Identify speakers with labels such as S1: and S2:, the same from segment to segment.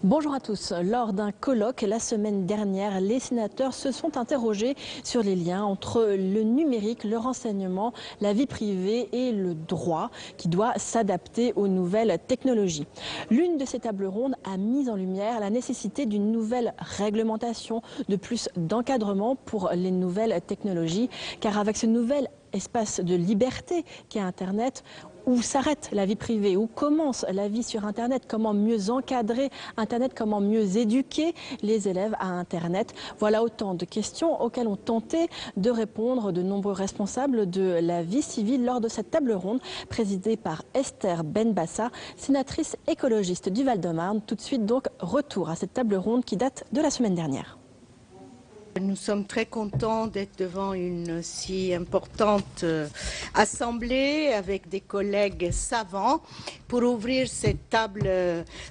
S1: Bonjour à tous. Lors d'un colloque la semaine dernière, les sénateurs se sont interrogés sur les liens entre le numérique, le renseignement, la vie privée et le droit qui doit s'adapter aux nouvelles technologies. L'une de ces tables rondes a mis en lumière la nécessité d'une nouvelle réglementation, de plus d'encadrement pour les nouvelles technologies, car avec ce nouvel espace de liberté qu'est Internet, où s'arrête la vie privée, où commence la vie sur Internet, comment mieux encadrer Internet, comment mieux éduquer les élèves à Internet. Voilà autant de questions auxquelles ont tenté de répondre de nombreux responsables de la vie civile lors de cette table ronde présidée par Esther Benbassa, sénatrice écologiste du Val-de-Marne. Tout de suite donc, retour à cette table ronde qui date de la semaine dernière.
S2: Nous sommes très contents d'être devant une si importante assemblée avec des collègues savants pour ouvrir cette table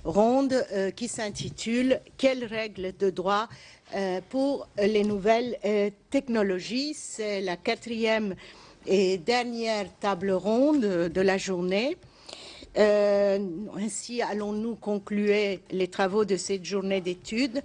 S2: ronde qui s'intitule « Quelles règles de droit pour les nouvelles technologies ?» C'est la quatrième et dernière table ronde de la journée. Ainsi allons-nous conclure les travaux de cette journée d'études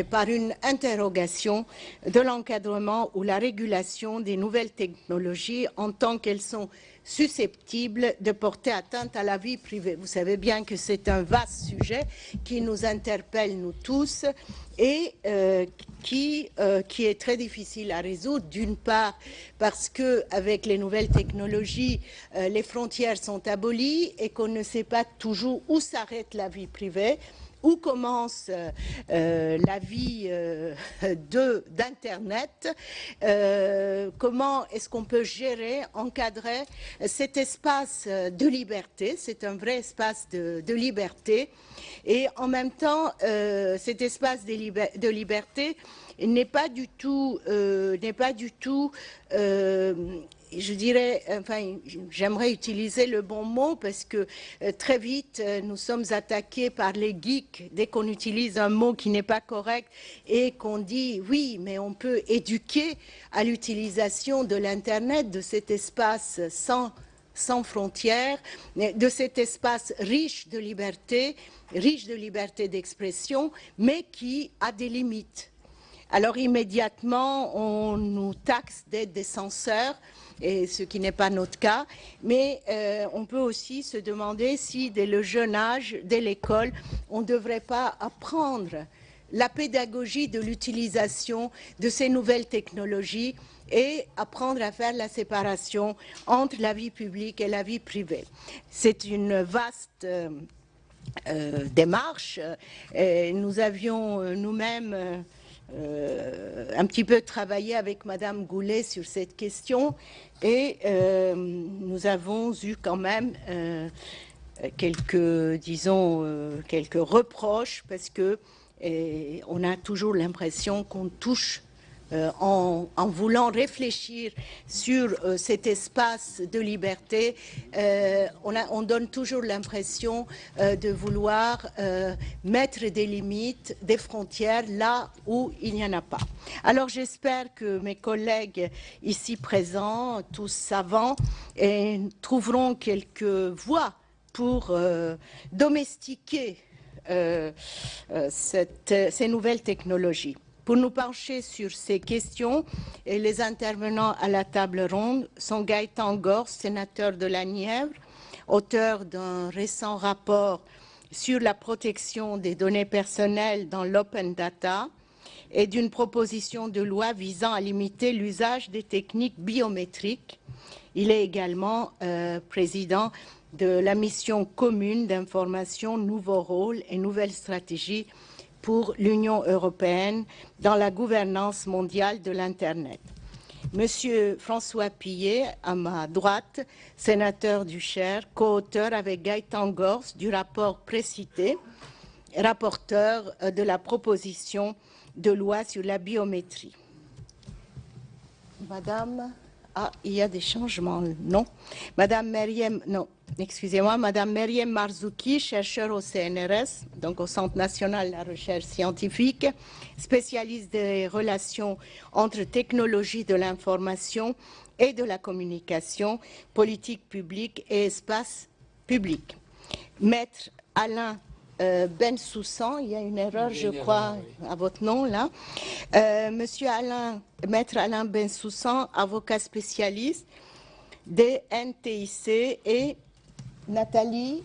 S2: par une interrogation de l'encadrement ou la régulation des nouvelles technologies en tant qu'elles sont susceptibles de porter atteinte à la vie privée. Vous savez bien que c'est un vaste sujet qui nous interpelle, nous tous, et qui est très difficile à résoudre, d'une part parce qu'avec les nouvelles technologies, les frontières sont abolies et qu'on ne sait pas toujours où s'arrête la vie privée, où commence la vie d'Internet, comment est-ce qu'on peut gérer, encadrer cet espace de liberté. C'est un vrai espace de liberté et en même temps cet espace de liberté n'est pas du tout je dirais, enfin, j'aimerais utiliser le bon mot parce que très vite, nous sommes attaqués par les geeks dès qu'on utilise un mot qui n'est pas correct et qu'on dit oui, mais on peut éduquer à l'utilisation de l'Internet, de cet espace sans frontières, de cet espace riche de liberté d'expression, mais qui a des limites. Alors immédiatement, on nous taxe d'être des censeurs, et ce qui n'est pas notre cas, mais on peut aussi se demander si dès le jeune âge, dès l'école, on ne devrait pas apprendre la pédagogie de l'utilisation de ces nouvelles technologies et apprendre à faire la séparation entre la vie publique et la vie privée. C'est une vaste démarche. Nous avions nous-mêmes un petit peu travaillé avec Madame Goulet sur cette question et nous avons eu quand même quelques reproches parce que on a toujours l'impression qu'on touche en voulant réfléchir sur cet espace de liberté, on donne toujours l'impression de vouloir mettre des limites, des frontières là où il n'y en a pas. Alors j'espère que mes collègues ici présents, tous savants, trouveront quelques voies pour domestiquer ces nouvelles technologies. Pour nous pencher sur ces questions, les intervenants à la table ronde sont Gaëtan Gors, sénateur de la Nièvre, auteur d'un récent rapport sur la protection des données personnelles dans l'open data et d'une proposition de loi visant à limiter l'usage des techniques biométriques. Il est également président de la mission commune d'information, nouveaux rôles et nouvelles stratégies pour l'Union européenne dans la gouvernance mondiale de l'Internet. Monsieur François Pillet, à ma droite, sénateur du Cher, co-auteur avec Gaëtan Gors du rapport précité, rapporteur de la proposition de loi sur la biométrie. Madame Ah, il y a des changements, non. Madame Meriem, non, excusez-moi, Madame Meriem Marzouki, chercheur au CNRS, donc au Centre national de la recherche scientifique, spécialiste des relations entre technologie de l'information et de la communication, politique publique et espace public. Maître Alain Bensoussan, il y a une erreur, je crois, à votre nom là. Monsieur Maître Alain Bensoussan, avocat spécialiste des NTIC, et Nathalie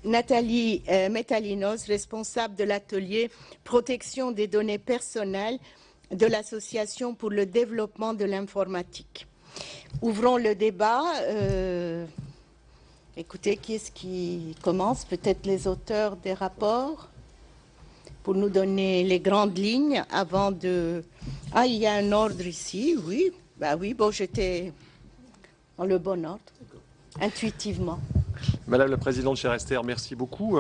S2: Métallinos, responsable de l'atelier protection des données personnelles de l'Association pour le développement de l'informatique. Ouvrons le débat. Écoutez, qui est-ce qui commence? Peut-être les auteurs des rapports, pour nous donner les grandes lignes avant de... Ah, il y a un ordre ici, oui. Bah oui, bon, j'étais dans le bon ordre, intuitivement.
S3: Madame la Présidente, chère Esther, merci beaucoup.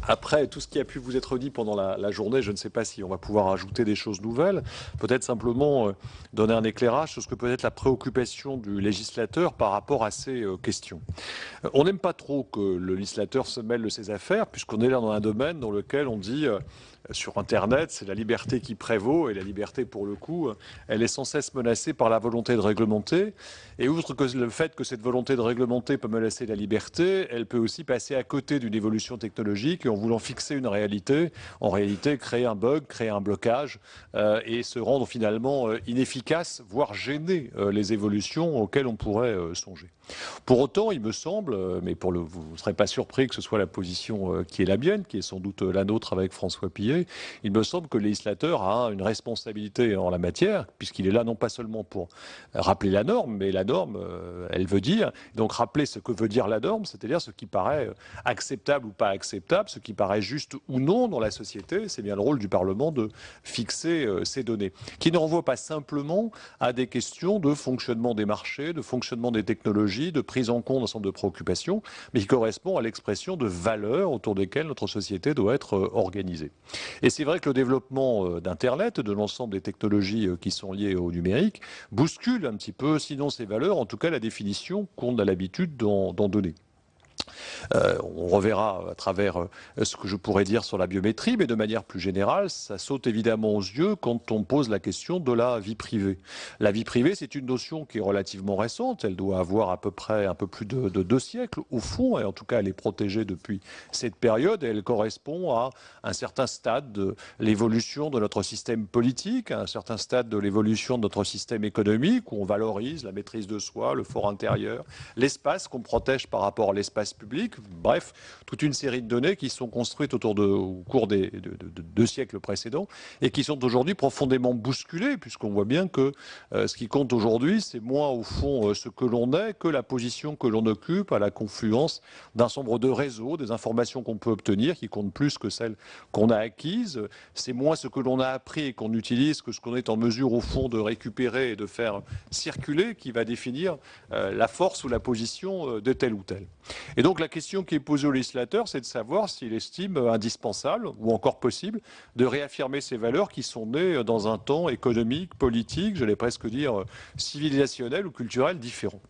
S3: Après tout ce qui a pu vous être dit pendant la journée, je ne sais pas si on va pouvoir ajouter des choses nouvelles. Peut-être simplement donner un éclairage sur ce que peut être la préoccupation du législateur par rapport à ces questions. On n'aime pas trop que le législateur se mêle de ses affaires, puisqu'on est là dans un domaine dans lequel on dit... sur Internet, c'est la liberté qui prévaut, et la liberté, pour le coup, elle est sans cesse menacée par la volonté de réglementer. Et outre que le fait que cette volonté de réglementer peut menacer la liberté, elle peut aussi passer à côté d'une évolution technologique, et en voulant fixer une réalité, en réalité créer un bug, créer un blocage, et se rendre finalement inefficace, voire gêner les évolutions auxquelles on pourrait songer. Pour autant, il me semble, mais vous ne serez pas surpris que ce soit la position qui est la mienne, qui est sans doute la nôtre avec François Pillet, il me semble que le législateur a une responsabilité en la matière, puisqu'il est là non pas seulement pour rappeler la norme, mais la norme, elle veut dire, donc rappeler ce que veut dire la norme, c'est-à-dire ce qui paraît acceptable ou pas acceptable, ce qui paraît juste ou non dans la société. C'est bien le rôle du Parlement de fixer ces données, qui ne renvoient pas simplement à des questions de fonctionnement des marchés, de fonctionnement des technologies, de prise en compte d'un certain nombre de préoccupations, mais qui correspond à l'expression de valeurs autour desquelles notre société doit être organisée. Et c'est vrai que le développement d'Internet, de l'ensemble des technologies qui sont liées au numérique, bouscule un petit peu, sinon ces valeurs, en tout cas la définition qu'on a l'habitude d'en donner. On reverra à travers ce que je pourrais dire sur la biométrie, mais de manière plus générale, ça saute évidemment aux yeux quand on pose la question de la vie privée. La vie privée, c'est une notion qui est relativement récente. Elle doit avoir à peu près un peu plus de 2 siècles au fond, et en tout cas elle est protégée depuis cette période, et elle correspond à un certain stade de l'évolution de notre système politique, à un certain stade de l'évolution de notre système économique, où on valorise la maîtrise de soi, le fort intérieur, l'espace qu'on protège par rapport à l'espace public. Bref, toute une série de données qui sont construites au cours de 2 siècles précédents et qui sont aujourd'hui profondément bousculées, puisqu'on voit bien que ce qui compte aujourd'hui, c'est moins au fond ce que l'on est que la position que l'on occupe à la confluence d'un certain nombre de réseaux, des informations qu'on peut obtenir qui comptent plus que celles qu'on a acquises. C'est moins ce que l'on a appris et qu'on utilise que ce qu'on est en mesure au fond de récupérer et de faire circuler qui va définir la force ou la position de tel ou tel. Et donc la question qui est posée au législateur, c'est de savoir s'il estime indispensable ou encore possible de réaffirmer ces valeurs qui sont nées dans un temps économique, politique, j'allais presque dire civilisationnel ou culturel différent.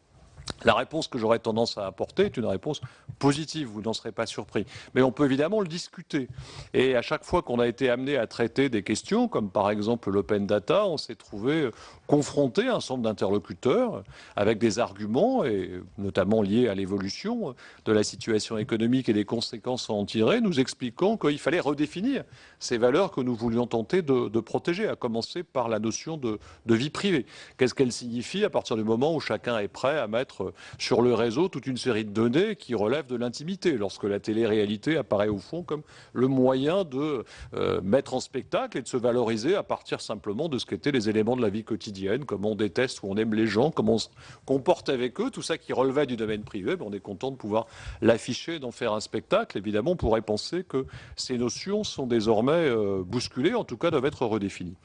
S3: La réponse que j'aurais tendance à apporter est une réponse positive, vous n'en serez pas surpris. Mais on peut évidemment le discuter. Et à chaque fois qu'on a été amené à traiter des questions, comme par exemple l'open data, on s'est trouvé confronté à un certain nombre d'interlocuteurs avec des arguments, et notamment liés à l'évolution de la situation économique et des conséquences à en tirer, nous expliquant qu'il fallait redéfinir ces valeurs que nous voulions tenter de protéger, à commencer par la notion de vie privée. Qu'est-ce qu'elle signifie à partir du moment où chacun est prêt à mettre sur le réseau toute une série de données qui relèvent de l'intimité, lorsque la télé-réalité apparaît au fond comme le moyen de mettre en spectacle et de se valoriser à partir simplement de ce qu'étaient les éléments de la vie quotidienne, comment on déteste ou on aime les gens, comment on se comporte avec eux, tout ça qui relevait du domaine privé, on est content de pouvoir l'afficher, d'en faire un spectacle. Évidemment, on pourrait penser que ces notions sont désormais bousculées, en tout cas doivent être redéfinies.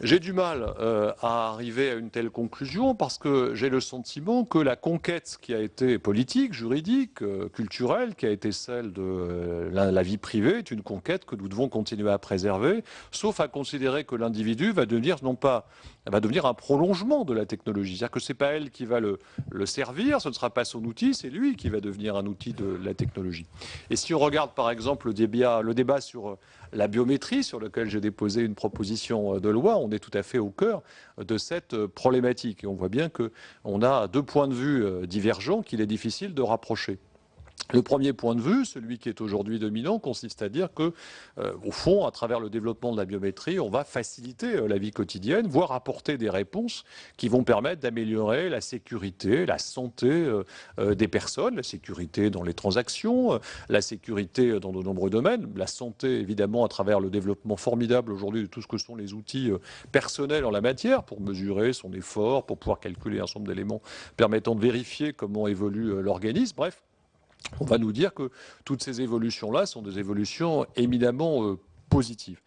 S3: J'ai du mal à arriver à une telle conclusion parce que j'ai le sentiment que la conquête qui a été politique, juridique, culturelle, qui a été celle de la vie privée, est une conquête que nous devons continuer à préserver, sauf à considérer que l'individu va devenir non pas va devenir un prolongement de la technologie. C'est-à-dire que ce n'est pas elle qui va le servir, ce ne sera pas son outil, c'est lui qui va devenir un outil de la technologie. Et si on regarde par exemple le débat sur la biométrie, sur lequel j'ai déposé une proposition de loi, on est tout à fait au cœur de cette problématique. Et on voit bien qu'on a deux points de vue divergents qu'il est difficile de rapprocher. Le premier point de vue, celui qui est aujourd'hui dominant, consiste à dire que, au fond, à travers le développement de la biométrie, on va faciliter la vie quotidienne, voire apporter des réponses qui vont permettre d'améliorer la sécurité, la santé des personnes, la sécurité dans les transactions, la sécurité dans de nombreux domaines, la santé évidemment à travers le développement formidable aujourd'hui de tout ce que sont les outils personnels en la matière pour mesurer son effort, pour pouvoir calculer un certain nombre d'éléments permettant de vérifier comment évolue l'organisme. Bref. On va nous dire que toutes ces évolutions-là sont des évolutions éminemment positives.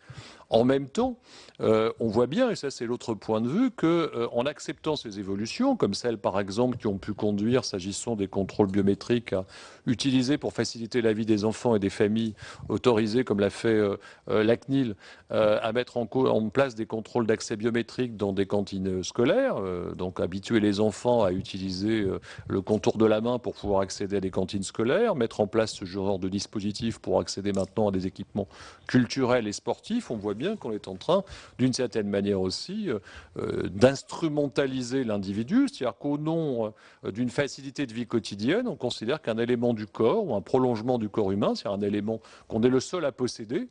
S3: En même temps, on voit bien, et ça c'est l'autre point de vue, qu'en acceptant ces évolutions, comme celles par exemple qui ont pu conduire, s'agissant des contrôles biométriques, à utiliser pour faciliter la vie des enfants et des familles, autorisées comme l'a fait la CNIL, à mettre en place des contrôles d'accès biométrique dans des cantines scolaires, donc habituer les enfants à utiliser le contour de la main pour pouvoir accéder à des cantines scolaires, mettre en place ce genre de dispositif pour accéder maintenant à des équipements culturels et sportifs. On voit bien qu'on est en train, d'une certaine manière aussi, d'instrumentaliser l'individu, c'est-à-dire qu'au nom d'une facilité de vie quotidienne, on considère qu'un élément du corps ou un prolongement du corps humain, c'est un élément qu'on est le seul à posséder,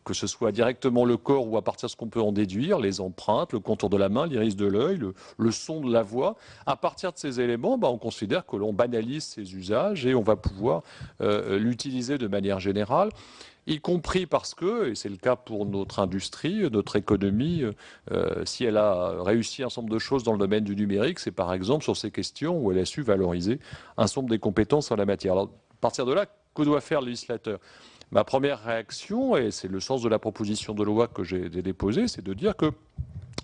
S3: que ce soit directement le corps ou à partir de ce qu'on peut en déduire, les empreintes, le contour de la main, l'iris de l'œil, le son de la voix. À partir de ces éléments, on considère que l'on banalise ces usages et on va pouvoir l'utiliser de manière générale, y compris parce que, et c'est le cas pour notre industrie, notre économie, si elle a réussi un certain nombre de choses dans le domaine du numérique, c'est par exemple sur ces questions où elle a su valoriser un certain nombre des compétences en la matière. Alors, à partir de là, que doit faire le législateur ? Ma première réaction, et c'est le sens de la proposition de loi que j'ai déposée, c'est de dire que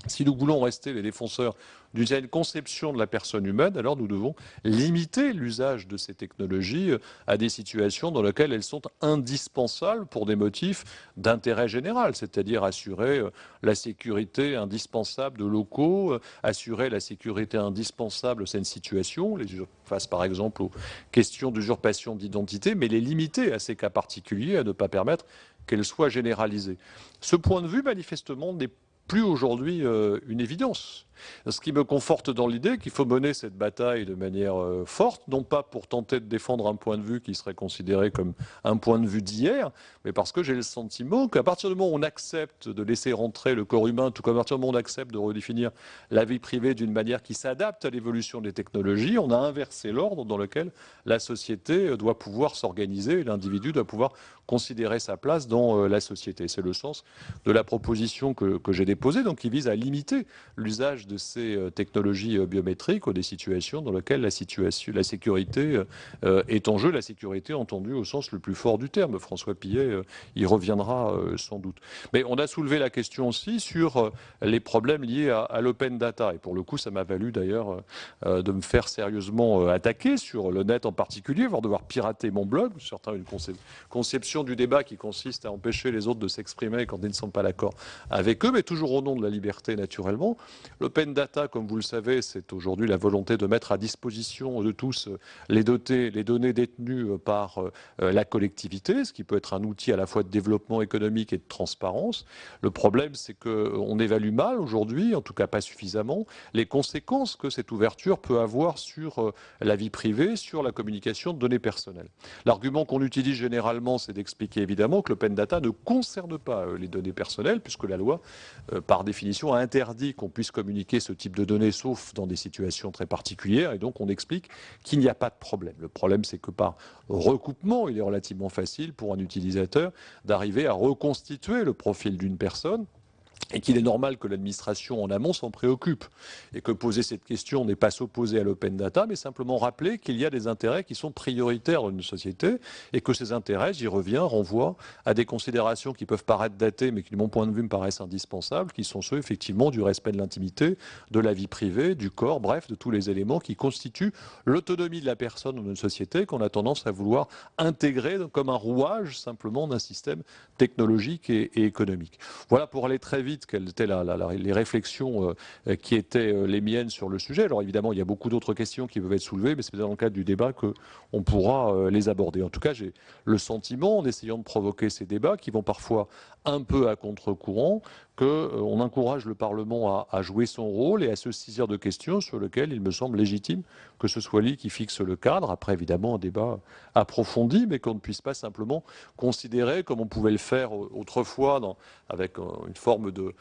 S3: si nous voulons rester les défenseurs d'une certaine conception de la personne humaine, alors nous devons limiter l'usage de ces technologies à des situations dans lesquelles elles sont indispensables pour des motifs d'intérêt général, c'est-à-dire assurer la sécurité indispensable de locaux, assurer la sécurité indispensable de cette situation, face par exemple aux questions d'usurpation d'identité, mais les limiter à ces cas particuliers, à ne pas permettre qu'elles soient généralisées. Ce point de vue, manifestement, n'est plus aujourd'hui une évidence. Ce qui me conforte dans l'idée qu'il faut mener cette bataille de manière forte, non pas pour tenter de défendre un point de vue qui serait considéré comme un point de vue d'hier, mais parce que j'ai le sentiment qu'à partir du moment où on accepte de laisser rentrer le corps humain, tout comme à partir du moment où on accepte de redéfinir la vie privée d'une manière qui s'adapte à l'évolution des technologies, on a inversé l'ordre dans lequel la société doit pouvoir s'organiser, l'individu doit pouvoir considérer sa place dans la société. C'est le sens de la proposition que j'ai déposée, donc qui vise à limiter l'usage de ces technologies biométriques ou des situations dans lesquelles la sécurité est en jeu, la sécurité entendue au sens le plus fort du terme. François Pillet y reviendra sans doute. Mais on a soulevé la question aussi sur les problèmes liés à l'open data. Et pour le coup, ça m'a valu d'ailleurs de me faire sérieusement attaquer sur le net en particulier, voire devoir pirater mon blog. Certains ont une conception du débat qui consiste à empêcher les autres de s'exprimer quand ils ne sont pas d'accord avec eux, mais toujours au nom de la liberté naturellement. L'open data, comme vous le savez, c'est aujourd'hui la volonté de mettre à disposition de tous les données détenues par la collectivité, ce qui peut être un outil à la fois de développement économique et de transparence. Le problème, c'est qu'on évalue mal aujourd'hui, en tout cas pas suffisamment, les conséquences que cette ouverture peut avoir sur la vie privée, sur la communication de données personnelles. L'argument qu'on utilise généralement, c'est d'expliquer évidemment que l'open data ne concerne pas les données personnelles, puisque la loi, par définition, a interdit qu'on puisse communiquer ce type de données, sauf dans des situations très particulières, et donc on explique qu'il n'y a pas de problème. Le problème, c'est que par recoupement, il est relativement facile pour un utilisateur d'arriver à reconstituer le profil d'une personne et qu'il est normal que l'administration en amont s'en préoccupe, et que poser cette question n'est pas s'opposer à l'open data, mais simplement rappeler qu'il y a des intérêts qui sont prioritaires dans une société, et que ces intérêts, j'y reviens, renvoient à des considérations qui peuvent paraître datées, mais qui, de mon point de vue, me paraissent indispensables, qui sont ceux, effectivement, du respect de l'intimité, de la vie privée, du corps, bref, de tous les éléments qui constituent l'autonomie de la personne dans une société qu'on a tendance à vouloir intégrer comme un rouage, simplement, d'un système technologique et économique. Voilà, pour aller très vite, quelles étaient les réflexions qui étaient les miennes sur le sujet. Alors évidemment, il y a beaucoup d'autres questions qui peuvent être soulevées, mais c'est dans le cadre du débat qu'on pourra les aborder. En tout cas, j'ai le sentiment, en essayant de provoquer ces débats, qui vont parfois un peu à contre-courant, qu'on encourage le Parlement à jouer son rôle et à se saisir de questions sur lesquelles il me semble légitime que ce soit lui qui fixe le cadre. Après, évidemment, un débat approfondi, mais qu'on ne puisse pas simplement considérer, comme on pouvait le faire autrefois, avec une forme de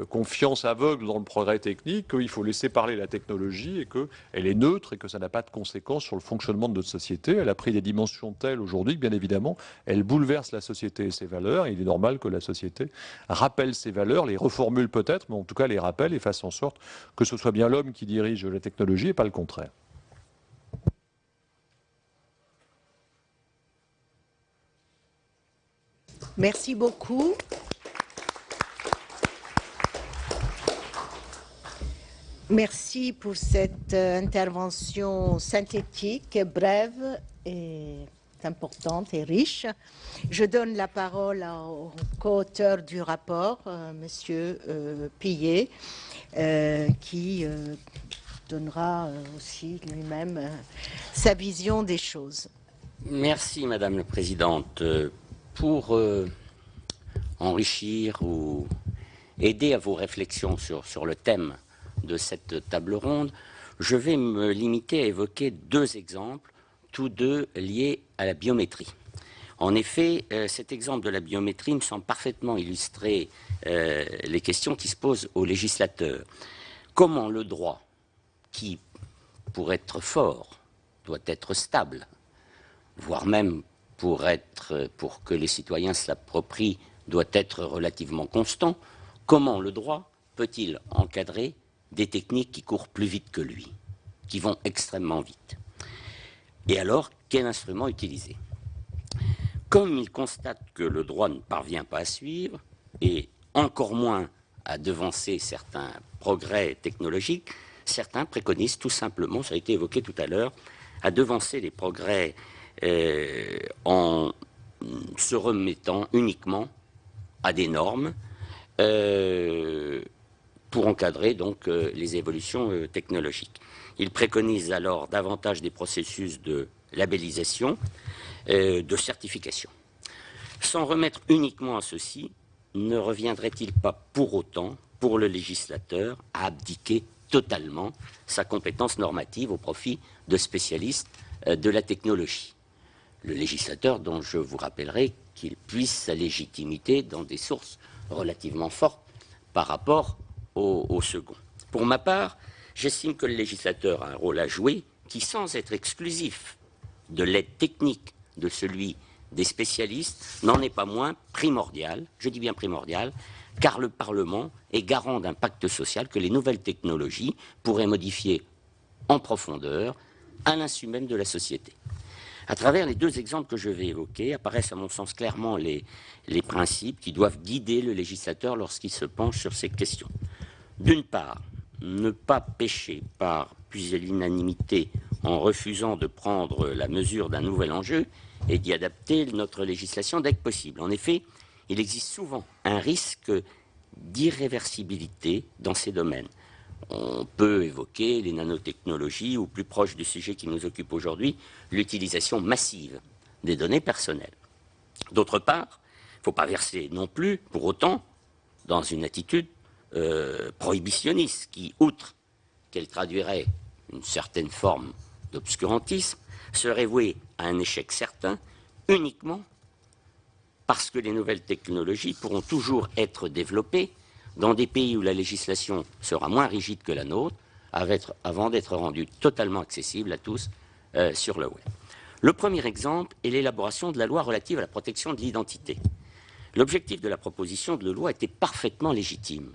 S3: confiance aveugle dans le progrès technique, qu'il faut laisser parler la technologie et qu'elle est neutre et que ça n'a pas de conséquences sur le fonctionnement de notre société. Elle a pris des dimensions telles aujourd'hui que, bien évidemment, elle bouleverse la société et ses valeurs. Et il est normal que la société rappelle ses valeurs, les reformule peut-être, mais en tout cas les rappelle et fasse en sorte que ce soit bien l'homme qui dirige la technologie et pas le contraire.
S2: Merci beaucoup. Merci pour cette intervention synthétique, brève et importante et riche. Je donne la parole au co-auteur du rapport, Monsieur Pillet, qui donnera aussi lui-même sa vision des choses.
S4: Merci, Madame la Présidente. Pour enrichir ou aider à vos réflexions sur le thème de cette table ronde, je vais me limiter à évoquer deux exemples, tous deux liés à la biométrie. En effet, cet exemple de la biométrie me semble parfaitement illustrer les questions qui se posent aux législateurs. Comment le droit, qui, pour être fort, doit être stable, voire même pour que les citoyens se l'approprient, doit être relativement constant, comment le droit peut-il encadrer des techniques qui courent plus vite que lui, qui vont extrêmement vite? Et alors, quel instrument utiliser? Comme il constate que le droit ne parvient pas à suivre, et encore moins à devancer certains progrès technologiques, certains préconisent tout simplement, ça a été évoqué tout à l'heure, à devancer les progrès en se remettant uniquement à des normes pour encadrer donc les évolutions technologiques. Il préconise alors davantage des processus de labellisation, de certification. S'en remettre uniquement à ceci, ne reviendrait-il pas pour autant, pour le législateur, à abdiquer totalement sa compétence normative au profit de spécialistes de la technologie? Le législateur, dont je vous rappellerai qu'il puise sa légitimité dans des sources relativement fortes par rapport au second. Pour ma part, j'estime que le législateur a un rôle à jouer qui, sans être exclusif de l'aide technique de celui des spécialistes, n'en est pas moins primordial, je dis bien primordial, car le Parlement est garant d'un pacte social que les nouvelles technologies pourraient modifier en profondeur à l'insu même de la société. À travers les deux exemples que je vais évoquer, apparaissent à mon sens clairement les principes qui doivent guider le législateur lorsqu'il se penche sur ces questions. D'une part, ne pas pécher par pusillanimité en refusant de prendre la mesure d'un nouvel enjeu et d'y adapter notre législation dès que possible. En effet, il existe souvent un risque d'irréversibilité dans ces domaines. On peut évoquer les nanotechnologies ou, plus proche du sujet qui nous occupe aujourd'hui, l'utilisation massive des données personnelles. D'autre part, il ne faut pas verser non plus, pour autant, dans une attitude prohibitionniste qui, outre qu'elle traduirait une certaine forme d'obscurantisme, serait vouée à un échec certain uniquement parce que les nouvelles technologies pourront toujours être développées dans des pays où la législation sera moins rigide que la nôtre, avant d'être rendue totalement accessible à tous sur le web. Le premier exemple est l'élaboration de la loi relative à la protection de l'identité. L'objectif de la proposition de loi était parfaitement légitime.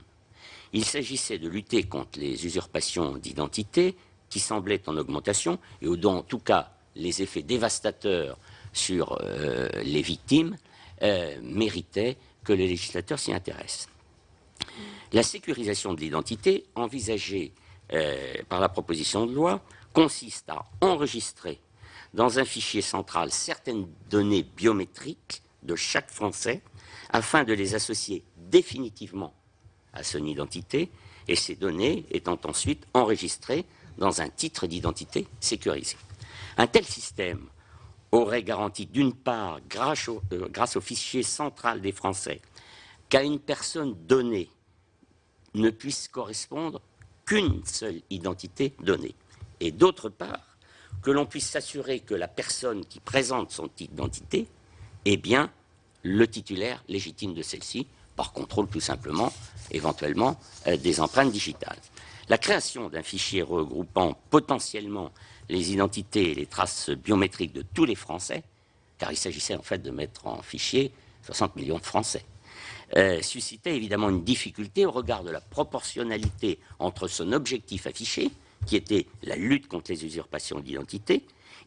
S4: Il s'agissait de lutter contre les usurpations d'identité qui semblaient en augmentation et dont, en tout cas, les effets dévastateurs sur les victimes méritaient que le législateur s'y intéresse. La sécurisation de l'identité envisagée par la proposition de loi consiste à enregistrer dans un fichier central certaines données biométriques de chaque Français afin de les associer définitivement à son identité et ces données étant ensuite enregistrées dans un titre d'identité sécurisé. Un tel système aurait garanti d'une part, grâce au fichier central des Français, qu'à une personne donnée ne puisse correspondre qu'une seule identité donnée, et d'autre part, que l'on puisse s'assurer que la personne qui présente son titre d'identité est bien le titulaire légitime de celle-ci, par contrôle tout simplement, éventuellement, des empreintes digitales. La création d'un fichier regroupant potentiellement les identités et les traces biométriques de tous les Français, car il s'agissait en fait de mettre en fichier 60 millions de Français, suscitait évidemment une difficulté au regard de la proportionnalité entre son objectif affiché, qui était la lutte contre les usurpations d'identité,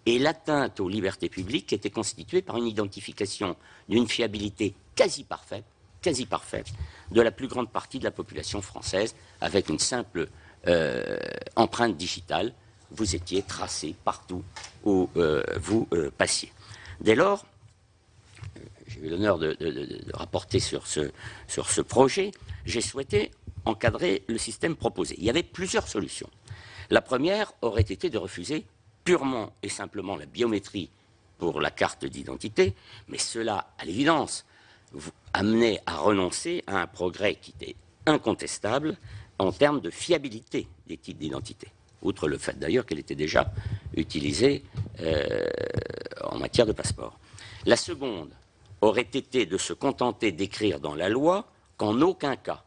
S4: et l'atteinte aux libertés publiques qui était constituée par une identification d'une fiabilité quasi parfaite de la plus grande partie de la population française, avec une simple empreinte digitale. Vous étiez tracé partout où vous passiez. Dès lors, j'ai eu l'honneur de rapporter sur ce projet, j'ai souhaité encadrer le système proposé. Il y avait plusieurs solutions. La première aurait été de refuser purement et simplement la biométrie pour la carte d'identité, mais cela, à l'évidence, vous amenait à renoncer à un progrès qui était incontestable en termes de fiabilité des titres d'identité, outre le fait d'ailleurs qu'elle était déjà utilisée en matière de passeport. La seconde aurait été de se contenter d'écrire dans la loi qu'en aucun cas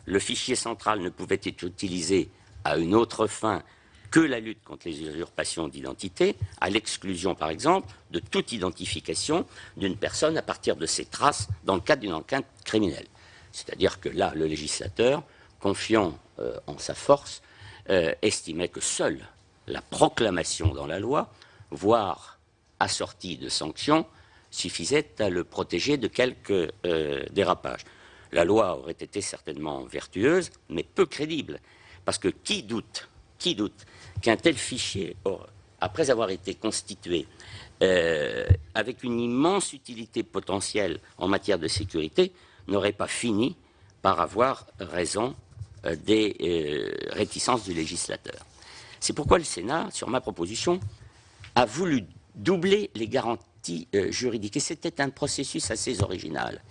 S4: le fichier central ne pouvait être utilisé à une autre fin que la lutte contre les usurpations d'identité, à l'exclusion, par exemple, de toute identification d'une personne à partir de ses traces dans le cadre d'une enquête criminelle. C'est-à-dire que là, le législateur, confiant en sa force, estimait que seule la proclamation dans la loi, voire assortie de sanctions, suffisait à le protéger de quelques dérapages. La loi aurait été certainement vertueuse, mais peu crédible, parce que qui doute qu'un tel fichier, après avoir été constitué avec une immense utilité potentielle en matière de sécurité, n'aurait pas fini par avoir raison des réticences du législateur. C'est pourquoi le Sénat, sur ma proposition, a voulu doubler les garanties juridiques. Et c'était un processus assez original.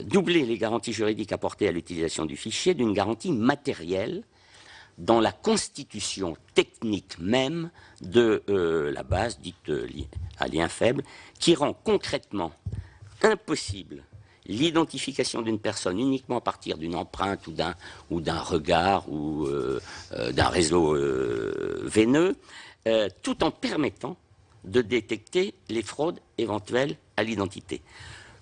S4: Doubler les garanties juridiques apportées à l'utilisation du fichier d'une garantie matérielle dans la constitution technique même de la base dite à lien faible, qui rend concrètement impossible l'identification d'une personne uniquement à partir d'une empreinte ou d'un regard ou d'un réseau veineux, tout en permettant de détecter les fraudes éventuelles à l'identité.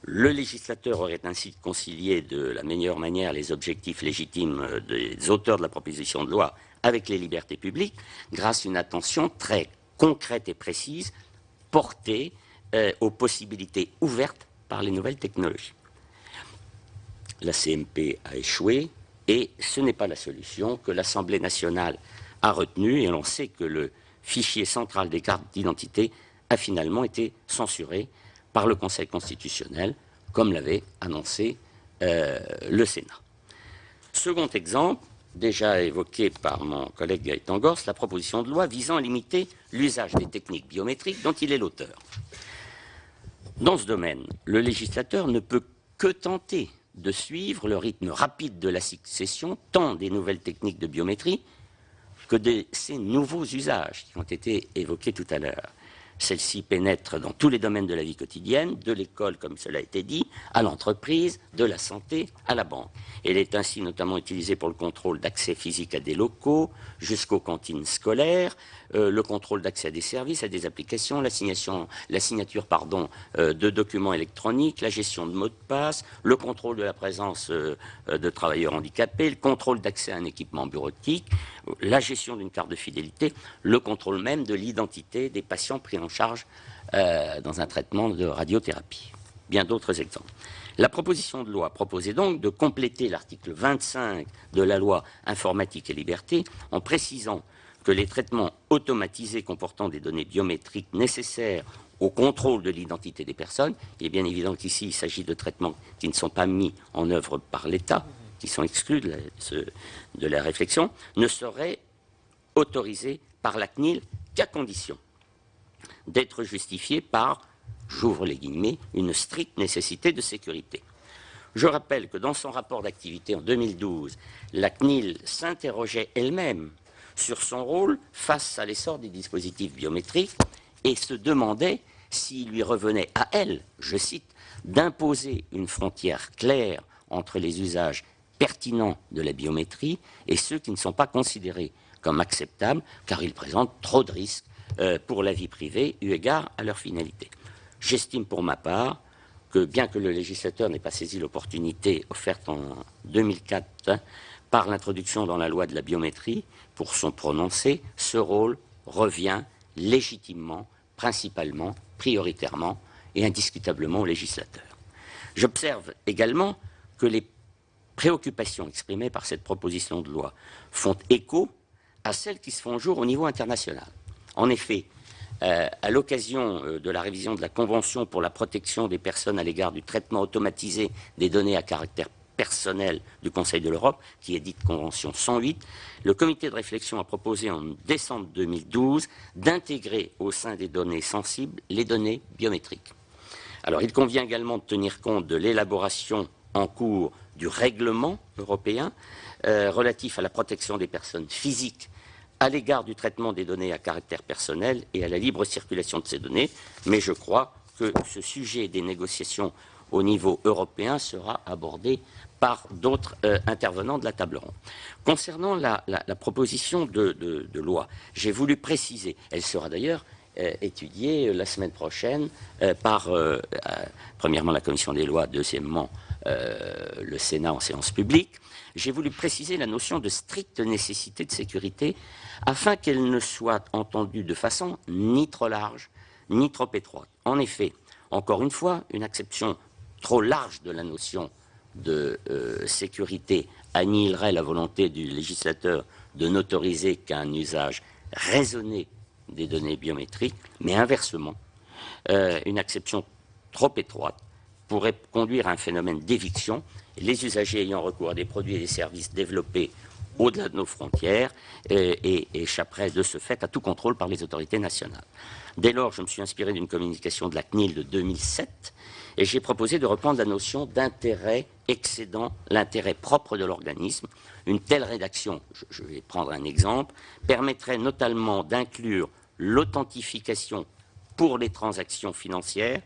S4: Le législateur aurait ainsi concilié de la meilleure manière les objectifs légitimes des auteurs de la proposition de loi avec les libertés publiques, grâce à une attention très concrète et précise portée aux possibilités ouvertes par les nouvelles technologies. La CMP a échoué et ce n'est pas la solution que l'Assemblée nationale a retenue, et l'on sait que le fichier central des cartes d'identité a finalement été censuré par le Conseil constitutionnel, comme l'avait annoncé le Sénat. Second exemple, déjà évoqué par mon collègue Gaëtan Gors, la proposition de loi visant à limiter l'usage des techniques biométriques dont il est l'auteur. Dans ce domaine, le législateur ne peut que tenter de suivre le rythme rapide de la succession, tant des nouvelles techniques de biométrie que de ces nouveaux usages qui ont été évoqués tout à l'heure. Celle-ci pénètre dans tous les domaines de la vie quotidienne, de l'école, comme cela a été dit, à l'entreprise, de la santé, à la banque. Elle est ainsi notamment utilisée pour le contrôle d'accès physique à des locaux, jusqu'aux cantines scolaires, le contrôle d'accès à des services, à des applications, la signature de documents électroniques, la gestion de mots de passe, le contrôle de la présence de travailleurs handicapés, le contrôle d'accès à un équipement bureautique, la gestion d'une carte de fidélité, le contrôle même de l'identité des patients pris en charge dans un traitement de radiothérapie. Bien d'autres exemples. La proposition de loi proposait donc de compléter l'article 25 de la loi Informatique et Liberté en précisant que les traitements automatisés comportant des données biométriques nécessaires au contrôle de l'identité des personnes, il est bien évident qu'ici il s'agit de traitements qui ne sont pas mis en œuvre par l'État, qui sont exclus de la réflexion, ne seraient autorisés par la CNIL qu'à condition d'être justifiés par, j'ouvre les guillemets, une stricte nécessité de sécurité. Je rappelle que dans son rapport d'activité en 2012, la CNIL s'interrogeait elle-même sur son rôle face à l'essor des dispositifs biométriques et se demandait s'il lui revenait à elle, je cite, d'imposer une frontière claire entre les usages pertinents de la biométrie et ceux qui ne sont pas considérés comme acceptables car ils présentent trop de risques pour la vie privée eu égard à leur finalité. J'estime pour ma part que bien que le législateur n'ait pas saisi l'opportunité offerte en 2004 par l'introduction dans la loi de la biométrie pour son prononcé, ce rôle revient légitimement, principalement, prioritairement et indiscutablement au législateur. J'observe également que les préoccupations exprimées par cette proposition de loi font écho à celles qui se font jour au niveau international. En effet, à l'occasion de la révision de la Convention pour la protection des personnes à l'égard du traitement automatisé des données à caractère personnel du Conseil de l'Europe, qui est dite Convention 108, le comité de réflexion a proposé en décembre 2012 d'intégrer au sein des données sensibles les données biométriques. Alors, il convient également de tenir compte de l'élaboration en cours du règlement européen relatif à la protection des personnes physiques à l'égard du traitement des données à caractère personnel et à la libre circulation de ces données, mais je crois que ce sujet des négociations au niveau européen sera abordé par d'autres intervenants de la table ronde. Concernant la proposition de loi, j'ai voulu préciser, elle sera d'ailleurs étudiée la semaine prochaine par, premièrement, la Commission des lois, deuxièmement, le Sénat en séance publique. J'ai voulu préciser la notion de stricte nécessité de sécurité afin qu'elle ne soit entendue de façon ni trop large, ni trop étroite. En effet, encore une fois, une acception trop large de la notion de sécurité annihilerait la volonté du législateur de n'autoriser qu'un usage raisonné des données biométriques, mais inversement, une acception trop étroite pourrait conduire à un phénomène d'éviction, les usagers ayant recours à des produits et des services développés au-delà de nos frontières et échapperaient de ce fait à tout contrôle par les autorités nationales. Dès lors, je me suis inspiré d'une communication de la CNIL de 2007 et j'ai proposé de reprendre la notion d'intérêt excédant l'intérêt propre de l'organisme. Une telle rédaction, je vais prendre un exemple, permettrait notamment d'inclure l'authentification pour les transactions financières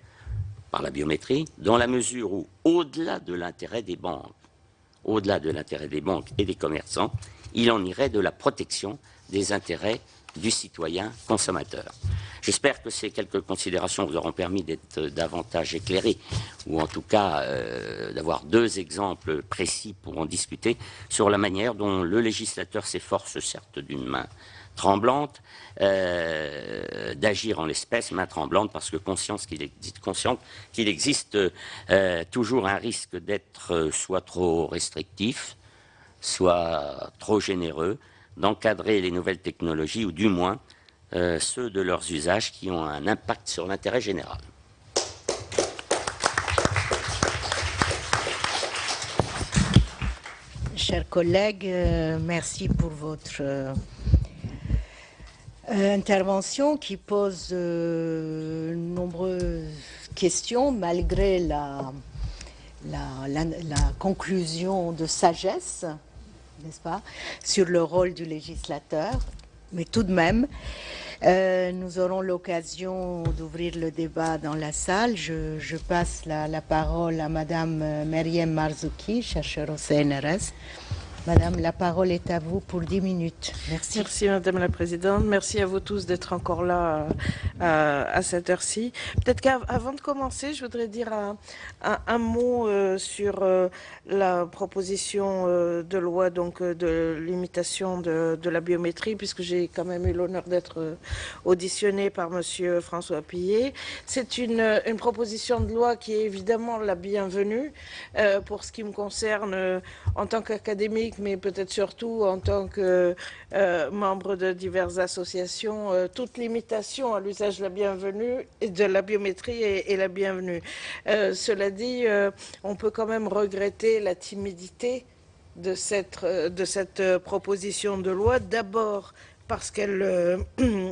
S4: par la biométrie, dans la mesure où, au-delà de l'intérêt des banques et des commerçants, il en irait de la protection des intérêts du citoyen consommateur. J'espère que ces quelques considérations vous auront permis d'être davantage éclairés, ou en tout cas d'avoir deux exemples précis pour en discuter sur la manière dont le législateur s'efforce, certes d'une main tremblante, d'agir en l'espèce, main tremblante, parce que consciente qu'il existe toujours un risque d'être soit trop restrictif, soit trop généreux, d'encadrer les nouvelles technologies, ou du moins ceux de leurs usages qui ont un impact sur l'intérêt général.
S2: Chers collègues, merci pour votre intervention qui pose nombreuses questions malgré la conclusion de sagesse, n'est-ce pas, sur le rôle du législateur. Mais tout de même, Nous aurons l'occasion d'ouvrir le débat dans la salle. Je passe la parole à Madame Meryem Marzouki, chercheure au CNRS. Madame, la parole est à vous pour 10 minutes. Merci.
S5: Merci Madame la Présidente. Merci à vous tous d'être encore là à cette heure-ci. Peut-être qu'avant de commencer, je voudrais dire un mot sur la proposition de loi donc, de limitation de la biométrie, puisque j'ai quand même eu l'honneur d'être auditionné par Monsieur François Pillet. C'est une proposition de loi qui est évidemment la bienvenue pour ce qui me concerne en tant qu'académique, mais peut-être surtout en tant que membre de diverses associations. Toute limitation à l'usage de la bienvenue et de la biométrie est la bienvenue. Cela dit, on peut quand même regretter la timidité de cette proposition de loi. D'abord parce qu'elle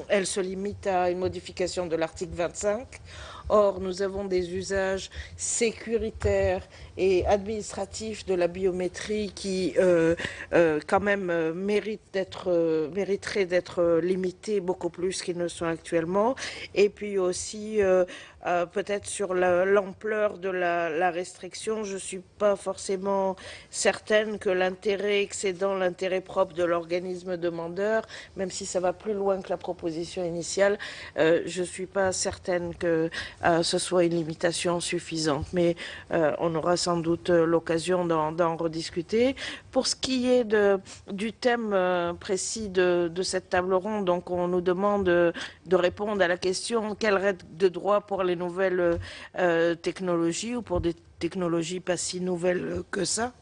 S5: elle se limite à une modification de l'article 25. Or, nous avons des usages sécuritaires et administratifs de la biométrie qui, quand même, mériteraient d'être limités beaucoup plus qu'ils ne sont actuellement. Et puis aussi, peut-être sur l'ampleur de la restriction, je ne suis pas forcément certaine que l'intérêt excédant l'intérêt propre de l'organisme demandeur, même si ça va plus loin que la proposition initiale, je ne suis pas certaine que ce soit une limitation suffisante. Mais on aura sans doute l'occasion d'en rediscuter. Pour ce qui est du thème précis de cette table ronde, donc on nous demande de répondre à la question quelle règle de droit pour les nouvelles technologies ou pour des technologies pas si nouvelles que ça.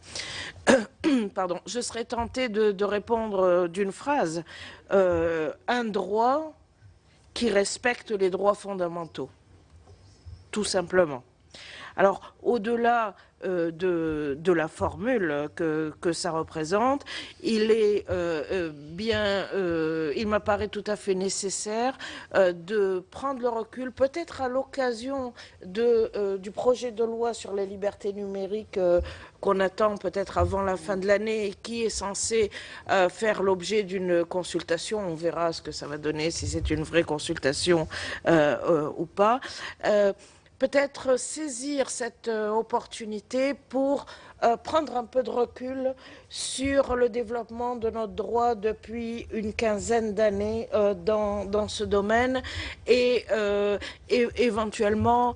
S5: Pardon, je serais tentée de répondre d'une phrase. Un droit qui respecte les droits fondamentaux. Tout simplement. Alors, au-delà de la formule que ça représente, il m'apparaît tout à fait nécessaire de prendre le recul, peut-être à l'occasion du projet de loi sur les libertés numériques qu'on attend peut-être avant la fin de l'année et qui est censé faire l'objet d'une consultation. On verra ce que ça va donner, si c'est une vraie consultation ou pas. Peut-être saisir cette opportunité pour prendre un peu de recul sur le développement de notre droit depuis une quinzaine d'années dans ce domaine et éventuellement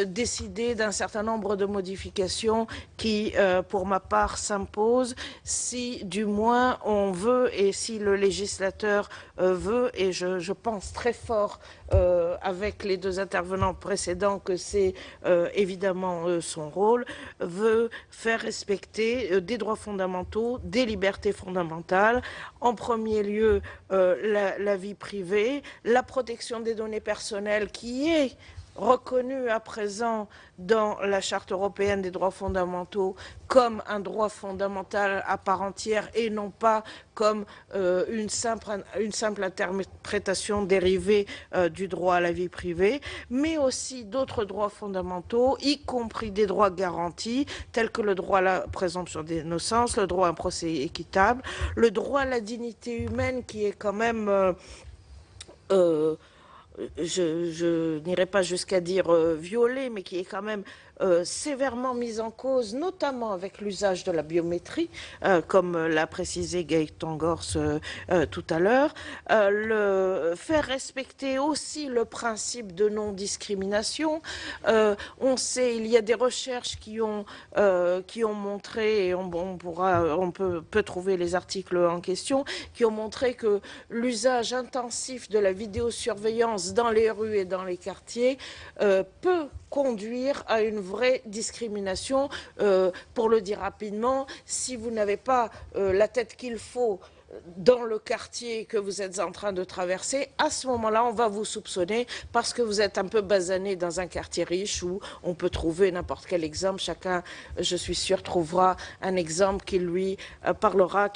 S5: décider d'un certain nombre de modifications qui, pour ma part, s'imposent si du moins on veut et si le législateur veut, et je pense très fort avec les deux intervenants précédents que c'est évidemment son rôle, veut faire respecter des droits fondamentaux, des libertés fondamentales, en premier lieu la vie privée, la protection des données personnelles qui est reconnue à présent dans la Charte européenne des droits fondamentaux comme un droit fondamental à part entière et non pas comme une simple interprétation dérivée du droit à la vie privée, mais aussi d'autres droits fondamentaux, y compris des droits garantis, tels que le droit à la présomption d'innocence, le droit à un procès équitable, le droit à la dignité humaine qui est quand même... je n'irai pas jusqu'à dire violé, mais qui est quand même sévèrement mise en cause, notamment avec l'usage de la biométrie, comme l'a précisé Gaëtan Gors tout à l'heure, faire respecter aussi le principe de non-discrimination. On sait, il y a des recherches qui ont montré, et on peut trouver les articles en question, qui ont montré que l'usage intensif de la vidéosurveillance dans les rues et dans les quartiers peut conduire à une vraie discrimination. Pour le dire rapidement, si vous n'avez pas la tête qu'il faut dans le quartier que vous êtes en train de traverser, à ce moment-là, on va vous soupçonner parce que vous êtes un peu basané dans un quartier riche où on peut trouver n'importe quel exemple. Chacun, je suis sûre, trouvera un exemple qui lui parlera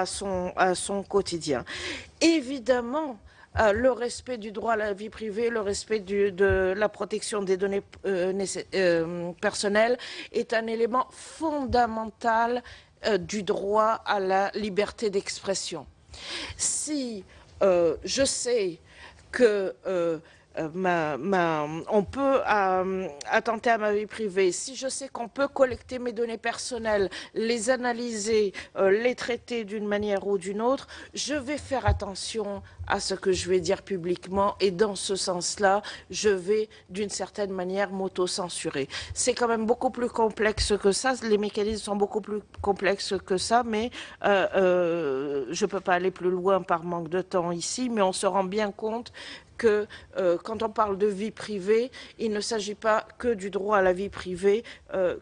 S5: à son quotidien. Évidemment, le respect du droit à la vie privée, le respect de la protection des données personnelles est un élément fondamental du droit à la liberté d'expression. Si je sais que on peut attenter à ma vie privée, si je sais qu'on peut collecter mes données personnelles, les analyser, les traiter d'une manière ou d'une autre, je vais faire attention à ce que je vais dire publiquement et dans ce sens-là, je vais d'une certaine manière m'auto-censurer. C'est quand même beaucoup plus complexe que ça, les mécanismes sont beaucoup plus complexes que ça, mais je ne peux pas aller plus loin par manque de temps ici, mais on se rend bien compte que quand on parle de vie privée, il ne s'agit pas que du droit à la vie privée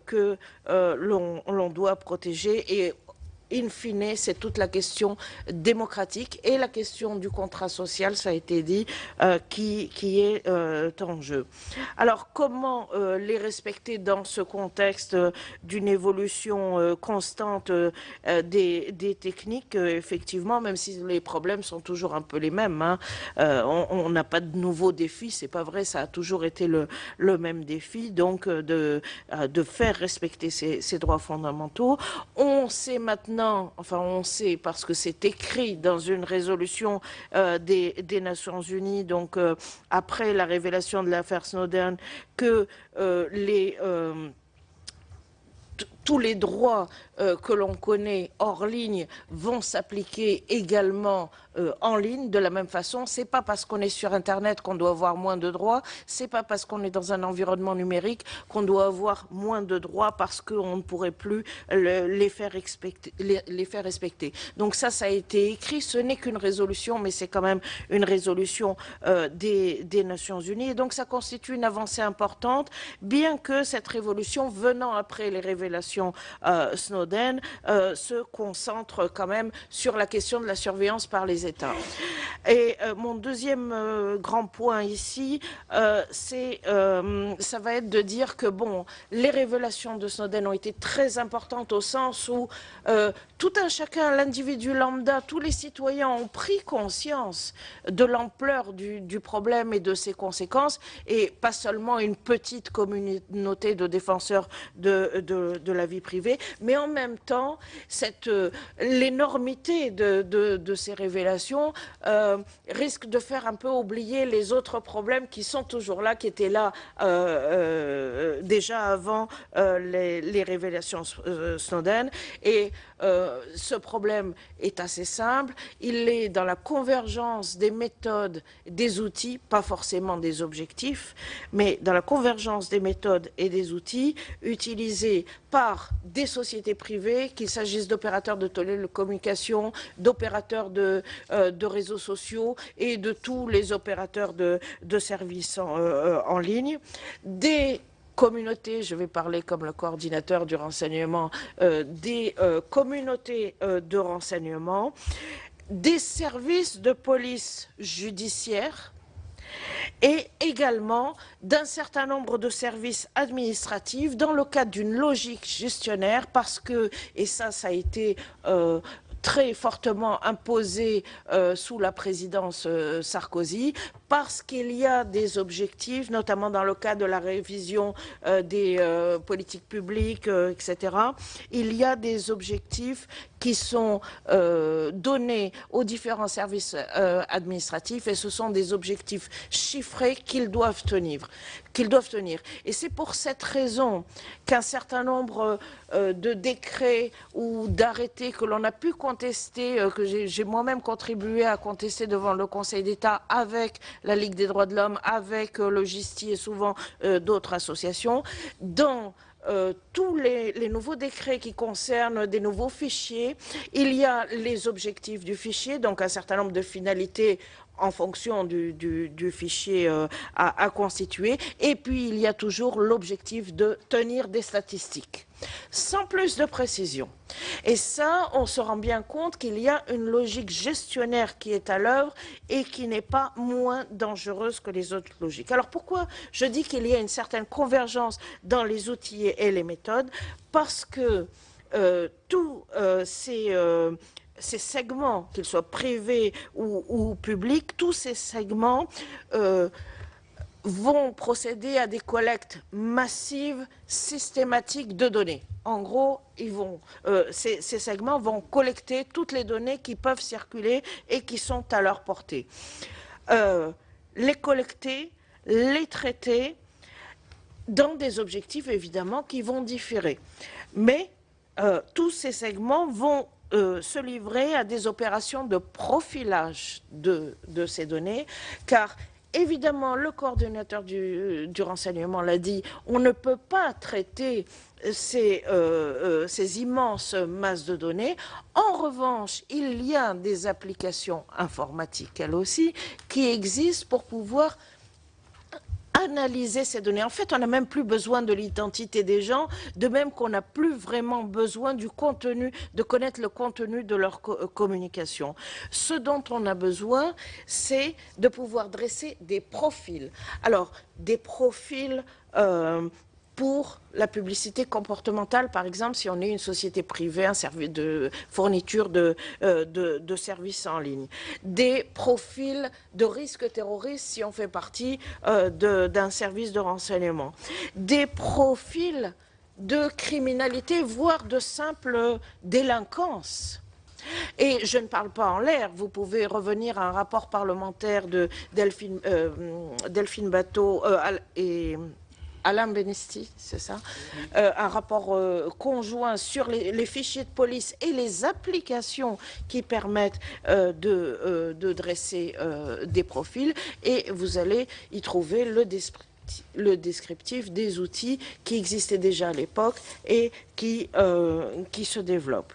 S5: que l'on doit protéger et in fine, c'est toute la question démocratique et la question du contrat social, ça a été dit, qui est en jeu. Alors, comment les respecter dans ce contexte d'une évolution constante des techniques, effectivement, même si les problèmes sont toujours un peu les mêmes, hein. On n'a pas de nouveaux défis, c'est pas vrai, ça a toujours été le même défi, donc de faire respecter ces droits fondamentaux. On sait maintenant, enfin on sait parce que c'est écrit dans une résolution des Nations Unies, donc après la révélation de l'affaire Snowden, que tous les droits que l'on connaît hors ligne vont s'appliquer également en ligne de la même façon. C'est pas parce qu'on est sur Internet qu'on doit avoir moins de droits, c'est pas parce qu'on est dans un environnement numérique qu'on doit avoir moins de droits parce qu'on ne pourrait plus les faire respecter. Donc ça a été écrit, ce n'est qu'une résolution, mais c'est quand même une résolution des Nations Unies. Et donc ça constitue une avancée importante, bien que cette révolution, venant après les révélations Snowden, se concentre quand même sur la question de la surveillance par les États. Et mon deuxième grand point ici, ça va être de dire que bon, les révélations de Snowden ont été très importantes au sens où tout un chacun, l'individu lambda, tous les citoyens ont pris conscience de l'ampleur du problème et de ses conséquences, et pas seulement une petite communauté de défenseurs de la vie privée, mais en même temps, l'énormité de ces révélations risque de faire un peu oublier les autres problèmes qui sont toujours là, qui étaient là déjà avant les révélations Snowden. Et ce problème est assez simple, il est dans la convergence des méthodes, des outils, pas forcément des objectifs, mais dans la convergence des méthodes et des outils utilisés par des sociétés privées, qu'il s'agisse d'opérateurs de télécommunications, d'opérateurs de réseaux sociaux et de tous les opérateurs de services en ligne, des communautés, je vais parler comme le coordinateur du renseignement, des communautés de renseignement, des services de police judiciaire et également d'un certain nombre de services administratifs dans le cadre d'une logique gestionnaire parce que, et ça a été très fortement imposé sous la présidence Sarkozy, parce qu'il y a des objectifs, notamment dans le cadre de la révision des politiques publiques, etc. Il y a des objectifs qui sont donnés aux différents services administratifs et ce sont des objectifs chiffrés qu'ils doivent tenir. Et c'est pour cette raison qu'un certain nombre de décrets ou d'arrêtés que l'on a pu contester, que j'ai moi-même contribué à contester devant le Conseil d'État avec la Ligue des droits de l'homme, avec le GISTI et souvent d'autres associations, dans tous les nouveaux décrets qui concernent des nouveaux fichiers, il y a les objectifs du fichier, donc un certain nombre de finalités en fonction du fichier à constituer, et puis il y a toujours l'objectif de tenir des statistiques, sans plus de précision. Et ça, on se rend bien compte qu'il y a une logique gestionnaire qui est à l'œuvre et qui n'est pas moins dangereuse que les autres logiques. Alors pourquoi je dis qu'il y a une certaine convergence dans les outils et les méthodes? Parce que tous ces segments, qu'ils soient privés ou publics, tous ces segments vont procéder à des collectes massives, systématiques de données. En gros, ces segments vont collecter toutes les données qui peuvent circuler et qui sont à leur portée. les collecter, les traiter, dans des objectifs évidemment qui vont différer. Mais tous ces segments vont se livrer à des opérations de profilage de ces données, car évidemment le coordonnateur du renseignement l'a dit, on ne peut pas traiter ces immenses masses de données. En revanche, il y a des applications informatiques, elles aussi, qui existent pour pouvoir analyser ces données. En fait, on n'a même plus besoin de l'identité des gens, de même qu'on n'a plus vraiment besoin du contenu, de connaître le contenu de leur communication. Ce dont on a besoin, c'est de pouvoir dresser des profils. Alors, des profils pour la publicité comportementale, par exemple, si on est une société privée, un service de fourniture de services en ligne. Des profils de risque terroriste, si on fait partie d'un service de renseignement. Des profils de criminalité, voire de simple délinquance. Et je ne parle pas en l'air, vous pouvez revenir à un rapport parlementaire de Delphine Batho et Alain Benesti, c'est ça, un rapport conjoint sur les fichiers de police et les applications qui permettent de dresser des profils, et vous allez y trouver le descriptif des outils qui existaient déjà à l'époque et qui se développent.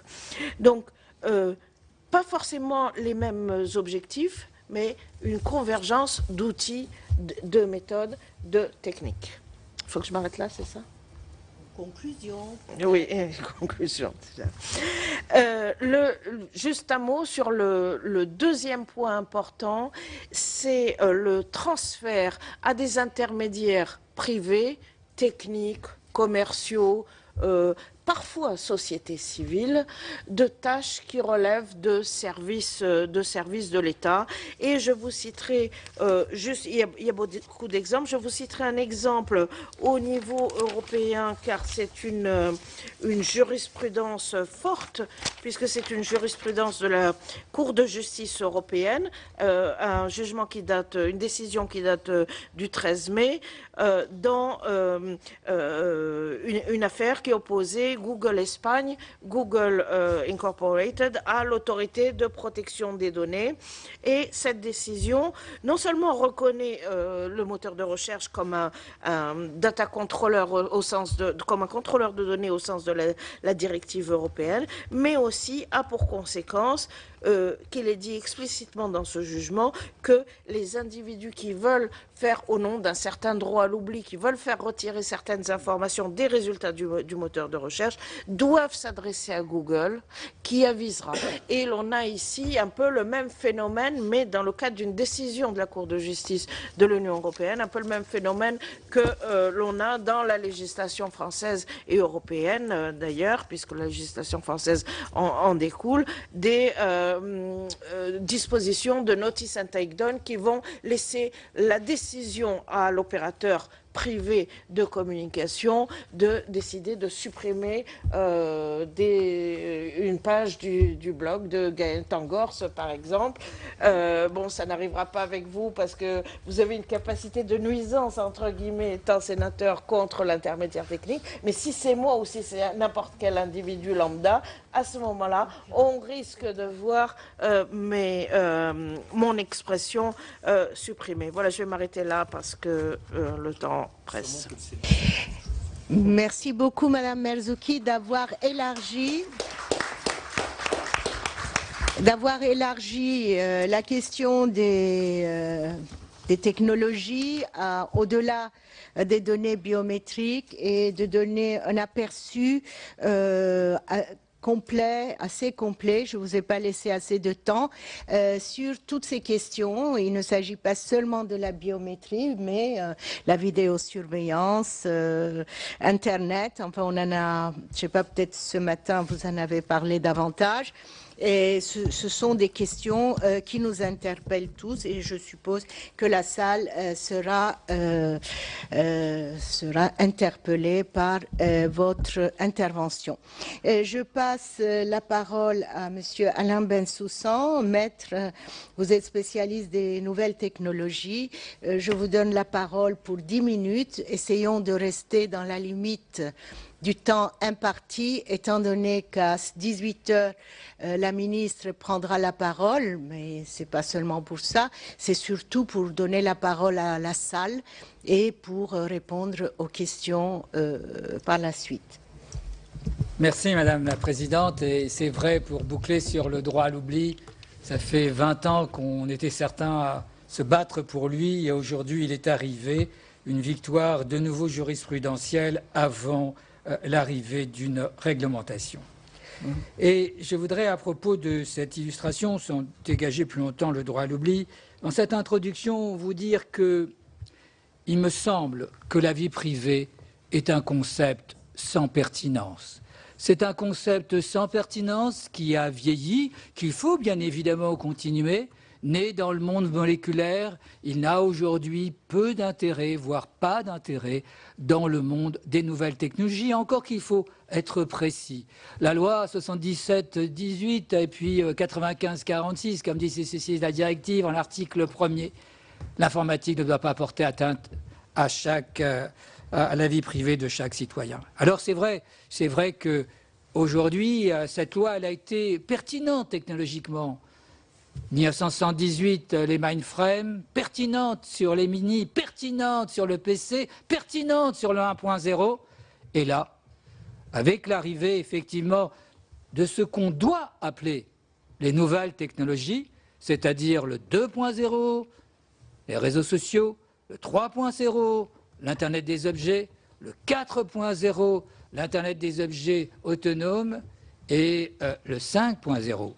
S5: Donc, pas forcément les mêmes objectifs, mais une convergence d'outils, de méthodes, de techniques. Il faut que je m'arrête là, c'est ça?
S2: Conclusion.
S5: Oui, conclusion. Juste un mot sur le deuxième point important, c'est le transfert à des intermédiaires privés, techniques, commerciaux, parfois société civile, de tâches qui relèvent de services de l'État. Et je vous citerai juste, il y a beaucoup d'exemples, je vous citerai un exemple au niveau européen, car c'est une jurisprudence forte, puisque c'est une jurisprudence de la Cour de justice européenne, un jugement qui date, une décision qui date du 13 mai, dans une affaire qui opposait Google Espagne, Google Incorporated, à l'autorité de protection des données. Et cette décision, non seulement reconnaît le moteur de recherche comme un data controller comme un contrôleur de données au sens de la directive européenne, mais aussi a pour conséquence qu'il est dit explicitement dans ce jugement que les individus qui veulent faire au nom d'un certain droit à l'oubli, qui veulent faire retirer certaines informations des résultats du moteur de recherche, doivent s'adresser à Google, qui avisera. Et l'on a ici un peu le même phénomène, mais dans le cadre d'une décision de la Cour de justice de l'Union européenne, un peu le même phénomène que l'on a dans la législation française et européenne, d'ailleurs, puisque la législation française en découle, des dispositions de notice and take down qui vont laisser la décision à l'opérateur privé de communication de décider de supprimer une page du blog de Gaël Tangors, par exemple. Bon, ça n'arrivera pas avec vous parce que vous avez une capacité de nuisance, entre guillemets, étant sénateur, contre l'intermédiaire technique. Mais si c'est moi ou si c'est n'importe quel individu lambda, à ce moment-là, on risque de voir mon expression supprimée. Voilà, je vais m'arrêter là parce que le temps presse.
S2: Merci beaucoup, Madame Merzouki, d'avoir élargi la question des technologies au-delà des données biométriques et de donner un aperçu assez complet, je ne vous ai pas laissé assez de temps, sur toutes ces questions. Il ne s'agit pas seulement de la biométrie, mais la vidéosurveillance, Internet, enfin on en a, je ne sais pas, peut-être ce matin vous en avez parlé davantage. Et ce sont des questions qui nous interpellent tous et je suppose que la salle sera interpellée par votre intervention. Je passe la parole à Monsieur Alain Bensoussan, maître. Vous êtes spécialiste des nouvelles technologies. Je vous donne la parole pour 10 minutes. Essayons de rester dans la limite du temps imparti, étant donné qu'à 18 heures, la ministre prendra la parole, mais ce n'est pas seulement pour ça, c'est surtout pour donner la parole à la salle et pour répondre aux questions par la suite.
S6: Merci Madame la Présidente, et c'est vrai, pour boucler sur le droit à l'oubli, ça fait 20 ans qu'on était certains à se battre pour lui, et aujourd'hui il est arrivé, une victoire de nouveau jurisprudentielle avant l'arrivée d'une réglementation. Et je voudrais, à propos de cette illustration, sans dégager plus longtemps le droit à l'oubli, dans cette introduction, vous dire que il me semble que la vie privée est un concept sans pertinence. C'est un concept sans pertinence qui a vieilli, qu'il faut bien évidemment continuer. Né dans le monde moléculaire, il n'a aujourd'hui peu d'intérêt, voire pas d'intérêt, dans le monde des nouvelles technologies, encore qu'il faut être précis. La loi 77-18 et puis 95-46, comme dit CC6, la directive en l'article 1er, l'informatique ne doit pas porter atteinte à la vie privée de chaque citoyen. Alors c'est vrai que aujourd'hui, cette loi elle a été pertinente technologiquement. 1978, les mainframes, pertinentes sur les mini, pertinentes sur le PC, pertinentes sur le 1.0. Et là, avec l'arrivée effectivement de ce qu'on doit appeler les nouvelles technologies, c'est-à-dire le 2.0, les réseaux sociaux, le 3.0, l'Internet des objets, le 4.0, l'Internet des objets autonomes et le 5.0.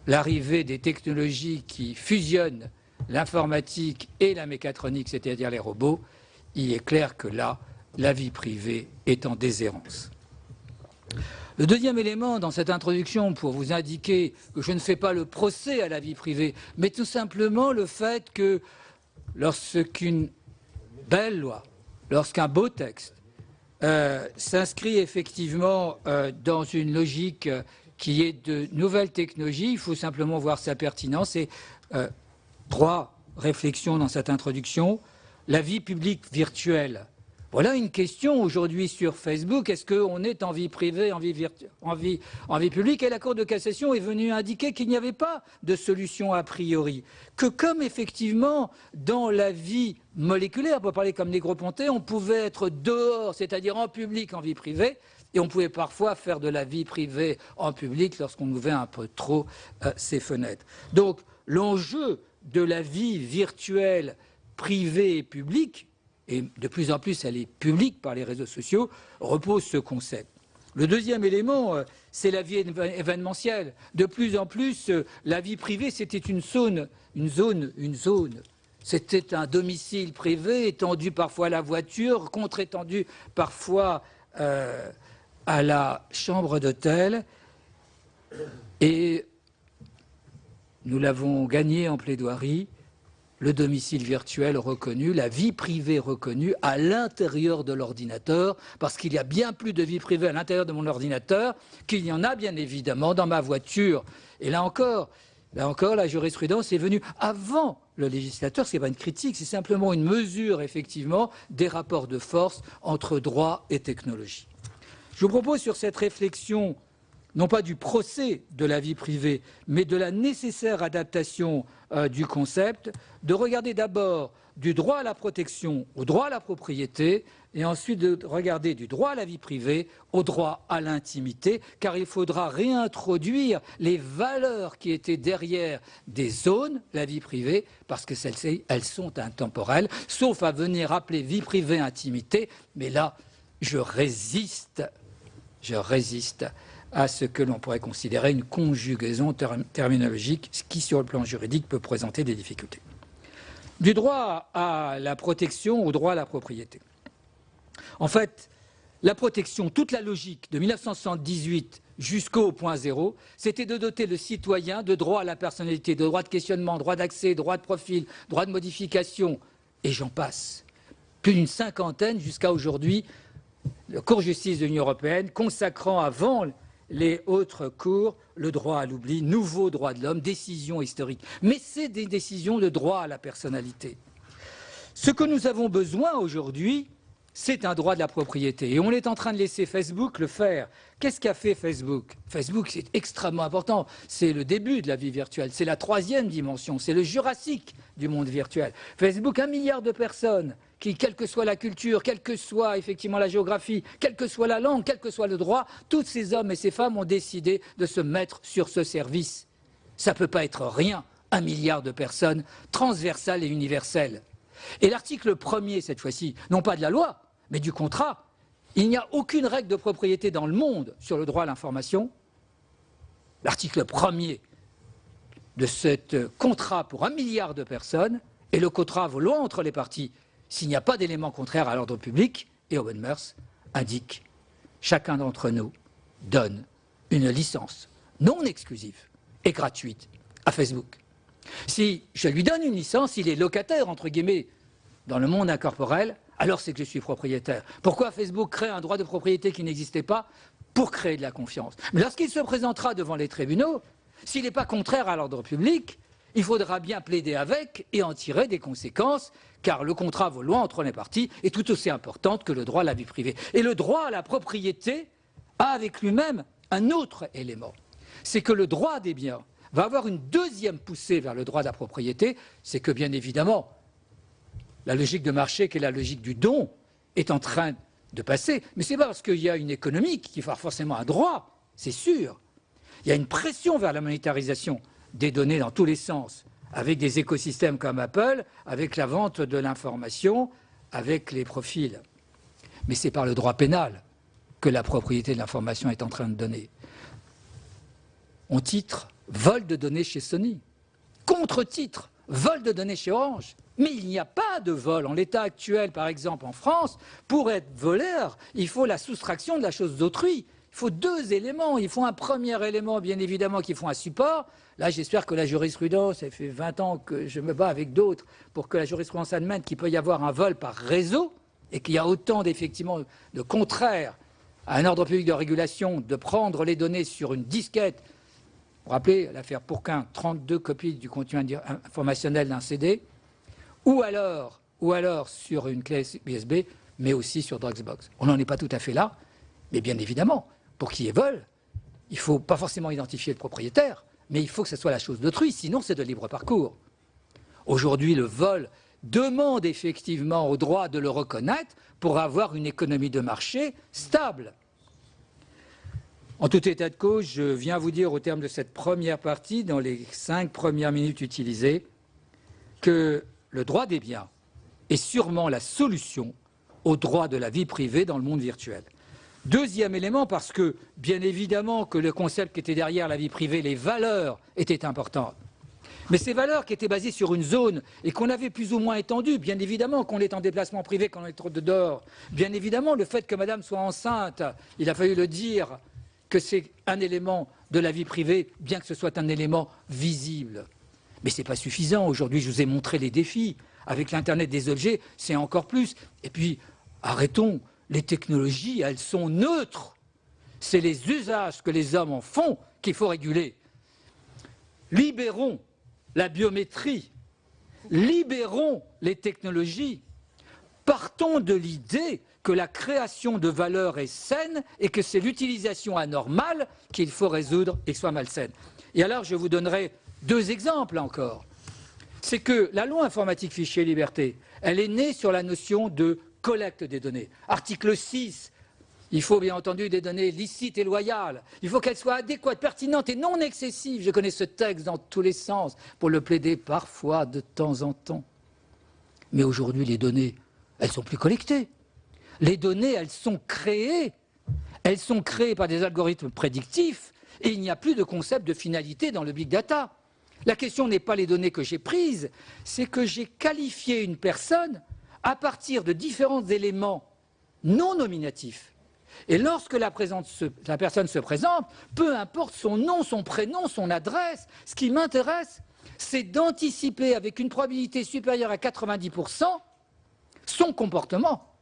S6: L'arrivée des technologies qui fusionnent l'informatique et la mécatronique, c'est-à-dire les robots, il est clair que là, la vie privée est en déshérence. Le deuxième élément dans cette introduction, pour vous indiquer que je ne fais pas le procès à la vie privée, mais tout simplement le fait que lorsqu'une belle loi, lorsqu'un beau texte s'inscrit effectivement dans une logique qui est de nouvelles technologies, il faut simplement voir sa pertinence. Et 3 réflexions dans cette introduction. La vie publique virtuelle. Voilà une question aujourd'hui sur Facebook. Est-ce qu'on est en vie privée, en vie publique? Et la Cour de cassation est venue indiquer qu'il n'y avait pas de solution a priori. Que comme effectivement, dans la vie moléculaire, pour parler comme Négroponté, on pouvait être dehors, c'est-à-dire en public, en vie privée, et on pouvait parfois faire de la vie privée en public lorsqu'on ouvrait un peu trop ses fenêtres. Donc l'enjeu de la vie virtuelle, privée et publique, et de plus en plus elle est publique par les réseaux sociaux, repose ce concept. Le deuxième élément, c'est la vie événementielle. De plus en plus, la vie privée, c'était une zone. C'était un domicile privé, étendu parfois à la voiture, contre-étendu parfois à la chambre d'hôtel, et nous l'avons gagné en plaidoirie, le domicile virtuel reconnu, la vie privée reconnue à l'intérieur de l'ordinateur, parce qu'il y a bien plus de vie privée à l'intérieur de mon ordinateur qu'il y en a bien évidemment dans ma voiture. Et là encore, la jurisprudence est venue avant le législateur. Ce n'est pas une critique, c'est simplement une mesure effectivement des rapports de force entre droit et technologie. Je vous propose sur cette réflexion, non pas du procès de la vie privée, mais de la nécessaire adaptation du concept, de regarder d'abord du droit à la protection au droit à la propriété, et ensuite de regarder du droit à la vie privée au droit à l'intimité, car il faudra réintroduire les valeurs qui étaient derrière des zones, la vie privée, parce que celles-ci, elles sont intemporelles, sauf à venir appeler vie privée intimité, mais là, je résiste à ce que l'on pourrait considérer une conjugaison terminologique, ce qui, sur le plan juridique, peut présenter des difficultés. Du droit à la protection au droit à la propriété. En fait, la protection, toute la logique de 1978 jusqu'au point zéro, c'était de doter le citoyen de droits à la personnalité, de droits de questionnement, droits d'accès, droits de profil, droits de modification, et j'en passe. Plus d'une cinquantaine jusqu'à aujourd'hui, la Cour de justice de l'Union européenne consacrant avant les autres cours le droit à l'oubli, nouveau droit de l'homme, décision historique. Mais c'est des décisions de droit à la personnalité. Ce que nous avons besoin aujourd'hui, c'est un droit de la propriété. Et on est en train de laisser Facebook le faire. Qu'est-ce qu'a fait Facebook? Facebook, c'est extrêmement important. C'est le début de la vie virtuelle. C'est la troisième dimension. C'est le Jurassique du monde virtuel. Facebook, 1 milliard de personnes qui, quelle que soit la culture, quelle que soit effectivement la géographie, quelle que soit la langue, quel que soit le droit, tous ces hommes et ces femmes ont décidé de se mettre sur ce service. Ça ne peut pas être rien. 1 milliard de personnes, transversales et universelles. Et l'article 1er, cette fois-ci, non pas de la loi, mais du contrat, il n'y a aucune règle de propriété dans le monde sur le droit à l'information. L'article 1er de ce contrat pour 1 milliard de personnes, et le contrat vaut loi entre les parties, s'il n'y a pas d'éléments contraires à l'ordre public et aux bonnes mœurs, indique chacun d'entre nous donne une licence non exclusive et gratuite à Facebook. Si je lui donne une licence, il est locataire, entre guillemets, dans le monde incorporel, alors c'est que je suis propriétaire. Pourquoi Facebook crée un droit de propriété qui n'existait pas? Pour créer de la confiance. Mais lorsqu'il se présentera devant les tribunaux, s'il n'est pas contraire à l'ordre public, il faudra bien plaider avec et en tirer des conséquences, car le contrat vaut loi entre les parties est tout aussi importante que le droit à la vie privée. Et le droit à la propriété a avec lui-même un autre élément. C'est que le droit des biens va avoir une deuxième poussée vers le droit de la propriété, c'est que bien évidemment, la logique de marché, qui est la logique du don, est en train de passer. Mais ce n'est pas parce qu'il y a une économie qu'il faut forcément un droit, c'est sûr. Il y a une pression vers la monétarisation des données dans tous les sens, avec des écosystèmes comme Apple, avec la vente de l'information, avec les profils. Mais c'est par le droit pénal que la propriété de l'information est en train de donner. On titre vol de données chez Sony, contre-titre vol de données chez Orange. Mais il n'y a pas de vol. En l'état actuel, par exemple, en France, pour être voleur, il faut la soustraction de la chose d'autrui. Il faut 2 éléments. Il faut un premier élément, bien évidemment, qui font un support. Là, j'espère que la jurisprudence, ça fait 20 ans que je me bats avec d'autres pour que la jurisprudence admette qu'il peut y avoir un vol par réseau et qu'il y a autant d'effectivement de contraires à un ordre public de régulation de prendre les données sur une disquette. Vous vous rappelez l'affaire Pourquin, 32 copies du contenu informationnel d'un CD, ou alors sur une clé USB, mais aussi sur Dropbox. On n'en est pas tout à fait là, mais bien évidemment, pour qu'il y ait vol, il ne faut pas forcément identifier le propriétaire, mais il faut que ce soit la chose d'autrui, sinon c'est de libre parcours. Aujourd'hui, le vol demande effectivement au droit de le reconnaître pour avoir une économie de marché stable. En tout état de cause, je viens vous dire au terme de cette première partie, dans les 5 premières minutes utilisées, que le droit des biens est sûrement la solution au droit de la vie privée dans le monde virtuel. Deuxième élément, parce que, bien évidemment, que le concept qui était derrière la vie privée, les valeurs, étaient importantes. Mais ces valeurs qui étaient basées sur une zone et qu'on avait plus ou moins étendues, bien évidemment qu'on est en déplacement privé, qu'on est trop dehors, bien évidemment le fait que madame soit enceinte, il a fallu le dire, que c'est un élément de la vie privée, bien que ce soit un élément visible. Mais ce n'est pas suffisant. Aujourd'hui, je vous ai montré les défis. Avec l'Internet des objets, c'est encore plus. Et puis, arrêtons. Les technologies, elles sont neutres. C'est les usages que les hommes en font qu'il faut réguler. Libérons la biométrie. Libérons les technologies. Partons de l'idée que la création de valeur est saine et que c'est l'utilisation anormale qu'il faut résoudre et soit malsaine. Et alors, je vous donnerai 2 exemples encore. C'est que la loi informatique fichier liberté, elle est née sur la notion de collecte des données. Article 6, il faut bien entendu des données licites et loyales. Il faut qu'elles soient adéquates, pertinentes et non excessives. Je connais ce texte dans tous les sens pour le plaider parfois de temps en temps. Mais aujourd'hui, les données, elles ne sont plus collectées. Les données, elles sont créées par des algorithmes prédictifs et il n'y a plus de concept de finalité dans le big data. La question n'est pas les données que j'ai prises, c'est que j'ai qualifié une personne à partir de différents éléments non nominatifs Et lorsque la personne se présente, peu importe son nom, son prénom, son adresse, ce qui m'intéresse, c'est d'anticiper avec une probabilité supérieure à 90% son comportement.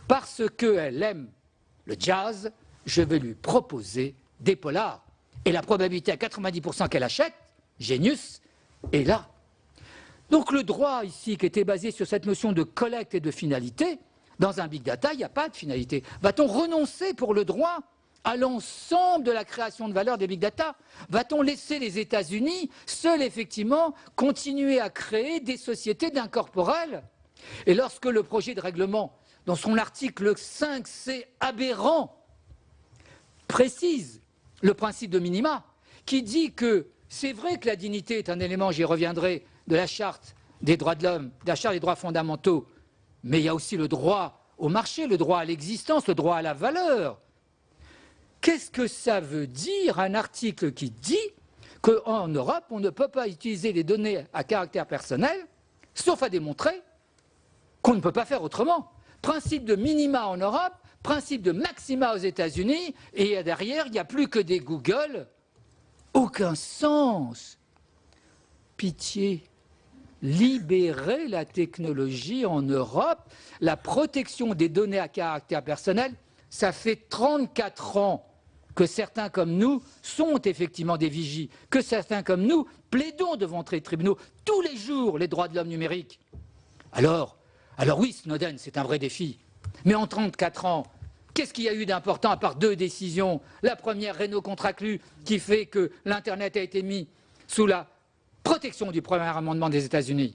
S6: Parce qu'elle aime le jazz, je vais lui proposer des polars. Et la probabilité à 90% qu'elle achète, Genius, est là. Donc le droit ici, qui était basé sur cette notion de collecte et de finalité, dans un big data, il n'y a pas de finalité. Va-t-on renoncer pour le droit à l'ensemble de la création de valeur des big data? Va-t-on laisser les États-Unis seuls, effectivement, continuer à créer des sociétés d'incorporels? Et lorsque le projet de règlement, dans son article 5C aberrant, précise le principe de minima, qui dit que c'est vrai que la dignité est un élément, j'y reviendrai, de la charte des droits de l'homme, de la charte des droits fondamentaux, mais il y a aussi le droit au marché, le droit à l'existence, le droit à la valeur. Qu'est-ce que ça veut dire, un article qui dit qu'en Europe, on ne peut pas utiliser les données à caractère personnel, sauf à démontrer qu'on ne peut pas faire autrement? Principe de minima en Europe, principe de maxima aux États-Unis, et derrière, il n'y a plus que des Google. Aucun sens. Pitié. Libérer la technologie en Europe, la protection des données à caractère personnel, ça fait 34 ans que certains comme nous sont effectivement des vigies, que certains comme nous plaidons devant les tribunaux tous les jours les droits de l'homme numériques. Alors oui, Snowden, c'est un vrai défi. Mais en 34 ans, qu'est-ce qu'il y a eu d'important à part 2 décisions? La première, Renault contre Acclu, qui fait que l'Internet a été mis sous la protection du premier amendement des États-Unis.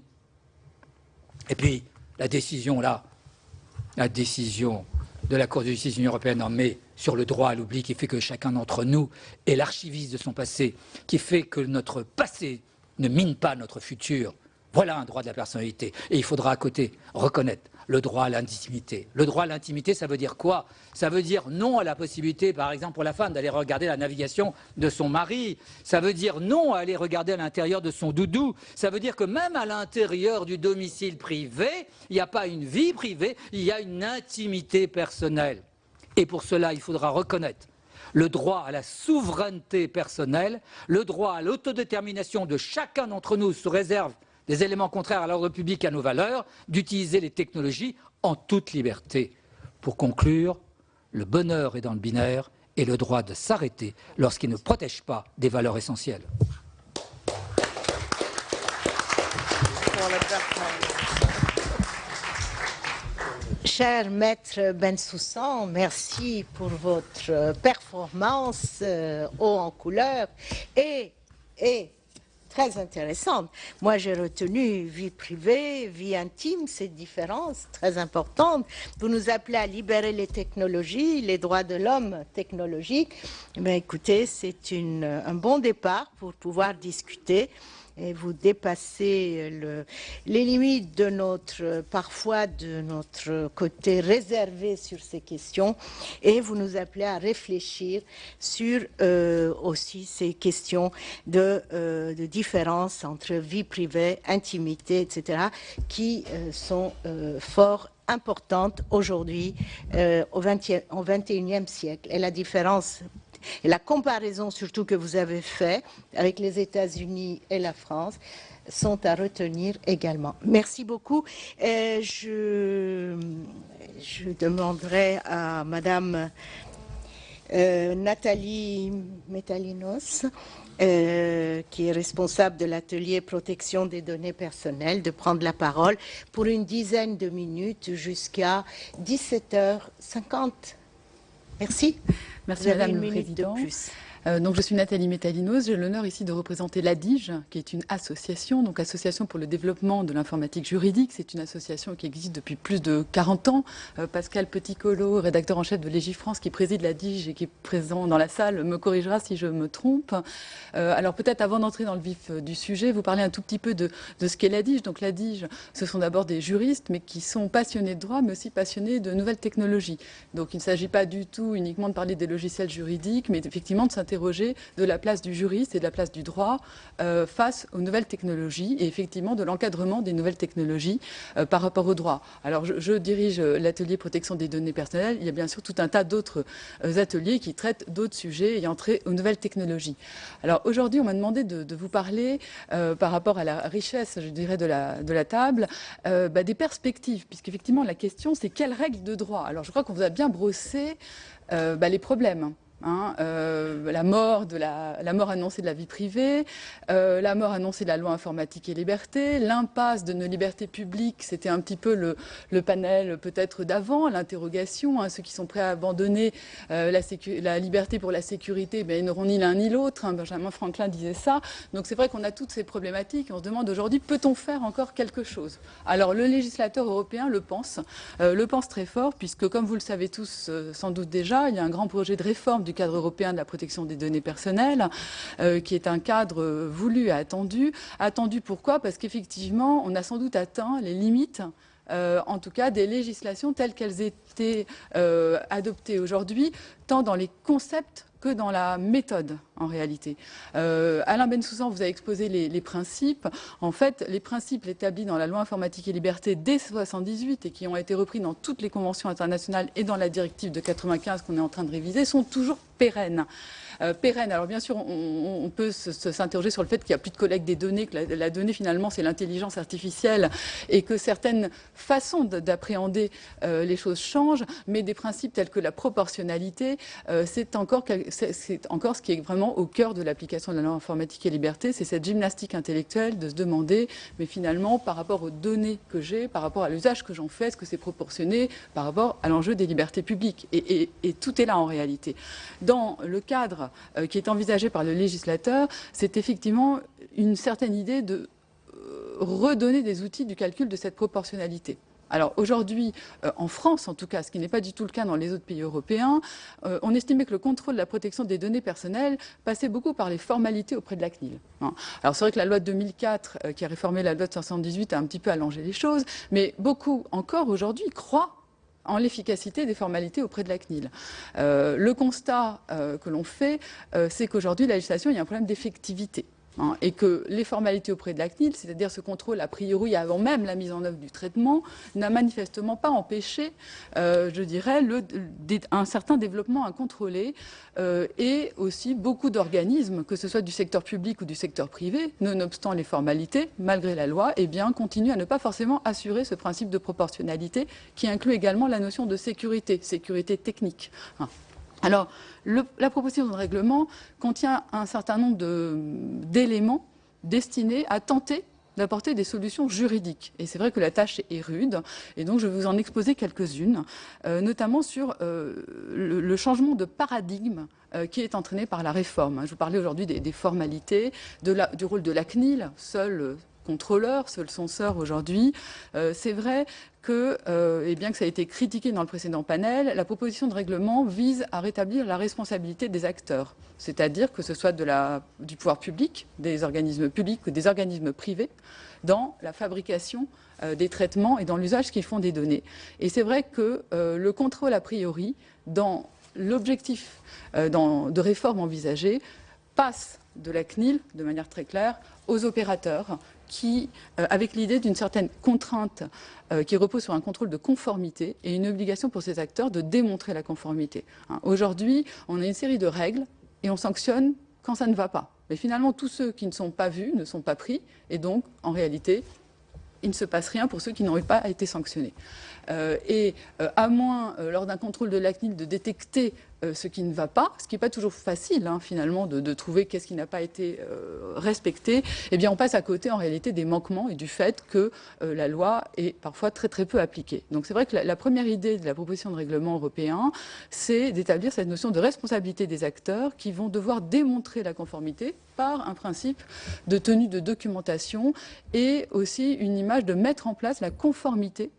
S6: Et puis, la décision de la Cour de justice de l'Union européenne en mai sur le droit à l'oubli, qui fait que chacun d'entre nous est l'archiviste de son passé, qui fait que notre passé ne mine pas notre futur. Voilà un droit de la personnalité. Et il faudra à côté reconnaître le droit à l'intimité. Le droit à l'intimité, ça veut dire quoi? Ça veut dire non à la possibilité, par exemple, pour la femme d'aller regarder la navigation de son mari. Ça veut dire non à aller regarder à l'intérieur de son doudou. Ça veut dire que même à l'intérieur du domicile privé, il n'y a pas une vie privée, il y a une intimité personnelle. Et pour cela, il faudra reconnaître le droit à la souveraineté personnelle, le droit à l'autodétermination de chacun d'entre nous sous réserve des éléments contraires à l'ordre public et à nos valeurs, d'utiliser les technologies en toute liberté. Pour conclure, le bonheur est dans le binaire et le droit de s'arrêter lorsqu'il ne protège pas des valeurs essentielles.
S2: Cher maître Bensoussan, merci pour votre performance haut en couleur et très intéressante. Moi, j'ai retenu vie privée, vie intime, ces différences très importantes. Vous nous appelez à libérer les technologies, les droits de l'homme technologiques. Mais écoutez, c'est un bon départ pour pouvoir discuter. Et vous dépassez les limites de parfois de notre côté réservé sur ces questions, et vous nous appelez à réfléchir sur aussi ces questions de différence entre vie privée, intimité, etc., qui sont fort importantes aujourd'hui au XXIe siècle. Et la différence et la comparaison surtout que vous avez faite avec les États-Unis et la France sont à retenir également. Merci beaucoup. Je demanderai à Madame Nathalie Metalinos, qui est responsable de l'atelier protection des données personnelles, de prendre la parole pour une dizaine de minutes jusqu'à 17h50. Merci.
S7: Merci Madame le Président. Donc je suis Nathalie Metalinos, j'ai l'honneur ici de représenter l'ADIGE, qui est une association, donc Association pour le développement de l'informatique juridique. C'est une association qui existe depuis plus de 40 ans. Pascal Petit-Colo, rédacteur en chef de Légifrance, qui préside l'ADIGE et qui est présent dans la salle, me corrigera si je me trompe. Alors peut-être avant d'entrer dans le vif du sujet, vous parlez un tout petit peu de ce qu'est l'ADIGE. Donc l'ADIGE, ce sont d'abord des juristes, mais qui sont passionnés de droit, mais aussi passionnés de nouvelles technologies. Donc il ne s'agit pas du tout uniquement de parler des logiciels juridiques, mais effectivement de s'intéresser s'interroger de la place du juriste et de la place du droit face aux nouvelles technologies et effectivement de l'encadrement des nouvelles technologies par rapport au droit. Alors je dirige l'atelier protection des données personnelles. Il y a bien sûr tout un tas d'autres ateliers qui traitent d'autres sujets ayant trait aux nouvelles technologies. Alors aujourd'hui, on m'a demandé de vous parler par rapport à la richesse, je dirais, de la table, des perspectives, puisqu'effectivement la question c'est quelles règles de droit. Alors je crois qu'on vous a bien brossé les problèmes. La mort annoncée de la vie privée, la mort annoncée de la loi informatique et liberté, l'impasse de nos libertés publiques, c'était un petit peu le panel peut-être d'avant, l'interrogation, ceux qui sont prêts à abandonner la liberté pour la sécurité, ils n'auront ni l'un ni l'autre, Benjamin Franklin disait ça, donc c'est vrai qu'on a toutes ces problématiques, on se demande aujourd'hui, peut-on faire encore quelque chose? Alors le législateur européen le pense très fort, puisque comme vous le savez tous sans doute déjà, il y a un grand projet de réforme du cadre européen de la protection des données personnelles, qui est un cadre voulu et attendu. Attendu pourquoi? Parce qu'effectivement, on a sans doute atteint les limites, en tout cas des législations telles qu'elles étaient adoptées aujourd'hui, tant dans les concepts que dans la méthode, en réalité. Alain Bensoussan vous a exposé les principes. En fait, les principes établis dans la loi informatique et liberté dès 1978 et qui ont été repris dans toutes les conventions internationales et dans la directive de 95 qu'on est en train de réviser sont toujours pérennes. Alors bien sûr, on peut s'interroger sur le fait qu'il n'y a plus de collecte des données, que la donnée finalement c'est l'intelligence artificielle et que certaines façons d'appréhender les choses changent, mais des principes tels que la proportionnalité, c'est encore ce qui est vraiment au cœur de l'application de la loi informatique et liberté, c'est cette gymnastique intellectuelle de se demander, mais finalement par rapport aux données que j'ai, par rapport à l'usage que j'en fais, est-ce que c'est proportionné par rapport à l'enjeu des libertés publiques et tout est là en réalité. Dans le cadre qui est envisagé par le législateur, c'est effectivement une certaine idée de redonner des outils du calcul de cette proportionnalité. Alors aujourd'hui, en France en tout cas, ce qui n'est pas du tout le cas dans les autres pays européens, on estimait que le contrôle de la protection des données personnelles passait beaucoup par les formalités auprès de la CNIL. Alors c'est vrai que la loi de 2004, qui a réformé la loi de 1978, a un petit peu allongé les choses, mais beaucoup encore aujourd'hui croient en l'efficacité des formalités auprès de la CNIL. Le constat que l'on fait, c'est qu'aujourd'hui, la législation, il y a un problème d'effectivité. Et que les formalités auprès de la CNIL, c'est-à-dire ce contrôle a priori avant même la mise en œuvre du traitement, n'a manifestement pas empêché, je dirais, un certain développement incontrôlé et aussi beaucoup d'organismes, que ce soit du secteur public ou du secteur privé, nonobstant les formalités, malgré la loi, continuent à ne pas forcément assurer ce principe de proportionnalité qui inclut également la notion de sécurité technique. Alors, la proposition de règlement contient un certain nombre d'éléments destinés à tenter d'apporter des solutions juridiques. Et c'est vrai que la tâche est rude, et donc je vais vous en exposer quelques-unes, notamment sur le changement de paradigme qui est entraîné par la réforme. Je vous parlais aujourd'hui des formalités, du rôle de la CNIL, seul contrôleur, seul censeur aujourd'hui. C'est vrai que, bien que ça a été critiqué dans le précédent panel, la proposition de règlement vise à rétablir la responsabilité des acteurs, c'est-à-dire que ce soit du pouvoir public, des organismes publics ou des organismes privés, dans la fabrication des traitements et dans l'usage qu'ils font des données. Et c'est vrai que le contrôle a priori, dans l'objectif de réforme envisagée, passe de la CNIL, de manière très claire, aux opérateurs qui, avec l'idée d'une certaine contrainte qui repose sur un contrôle de conformité et une obligation pour ces acteurs de démontrer la conformité. Aujourd'hui, on a une série de règles et on sanctionne quand ça ne va pas. Mais finalement, tous ceux qui ne sont pas vus ne sont pas pris et donc, en réalité, il ne se passe rien pour ceux qui n'auraient pas été sanctionnés. À moins, lors d'un contrôle de la CNIL, de détecter ce qui ne va pas, ce qui n'est pas toujours facile, finalement, de trouver qu'est-ce qui n'a pas été respecté, eh bien, on passe à côté, en réalité, des manquements et du fait que la loi est parfois très, très peu appliquée. Donc, c'est vrai que la première idée de la proposition de règlement européen, c'est d'établir cette notion de responsabilité des acteurs qui vont devoir démontrer la conformité par un principe de tenue de documentation et aussi une image de mettre en place la conformité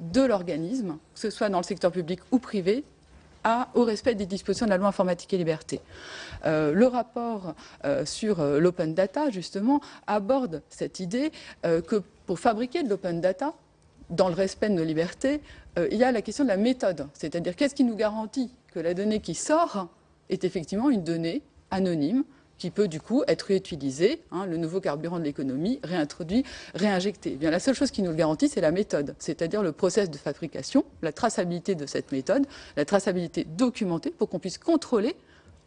S7: de l'organisme, que ce soit dans le secteur public ou privé, au respect des dispositions de la loi informatique et liberté. Le rapport sur l'open data, justement, aborde cette idée que pour fabriquer de l'open data, dans le respect de nos libertés, il y a la question de la méthode. C'est-à-dire, qu'est-ce qui nous garantit que la donnée qui sort est effectivement une donnée anonyme, qui peut du coup être réutilisé, le nouveau carburant de l'économie, réintroduit, réinjecté. Eh bien, la seule chose qui nous le garantit, c'est la méthode, c'est-à-dire le process de fabrication, la traçabilité de cette méthode, la traçabilité documentée pour qu'on puisse contrôler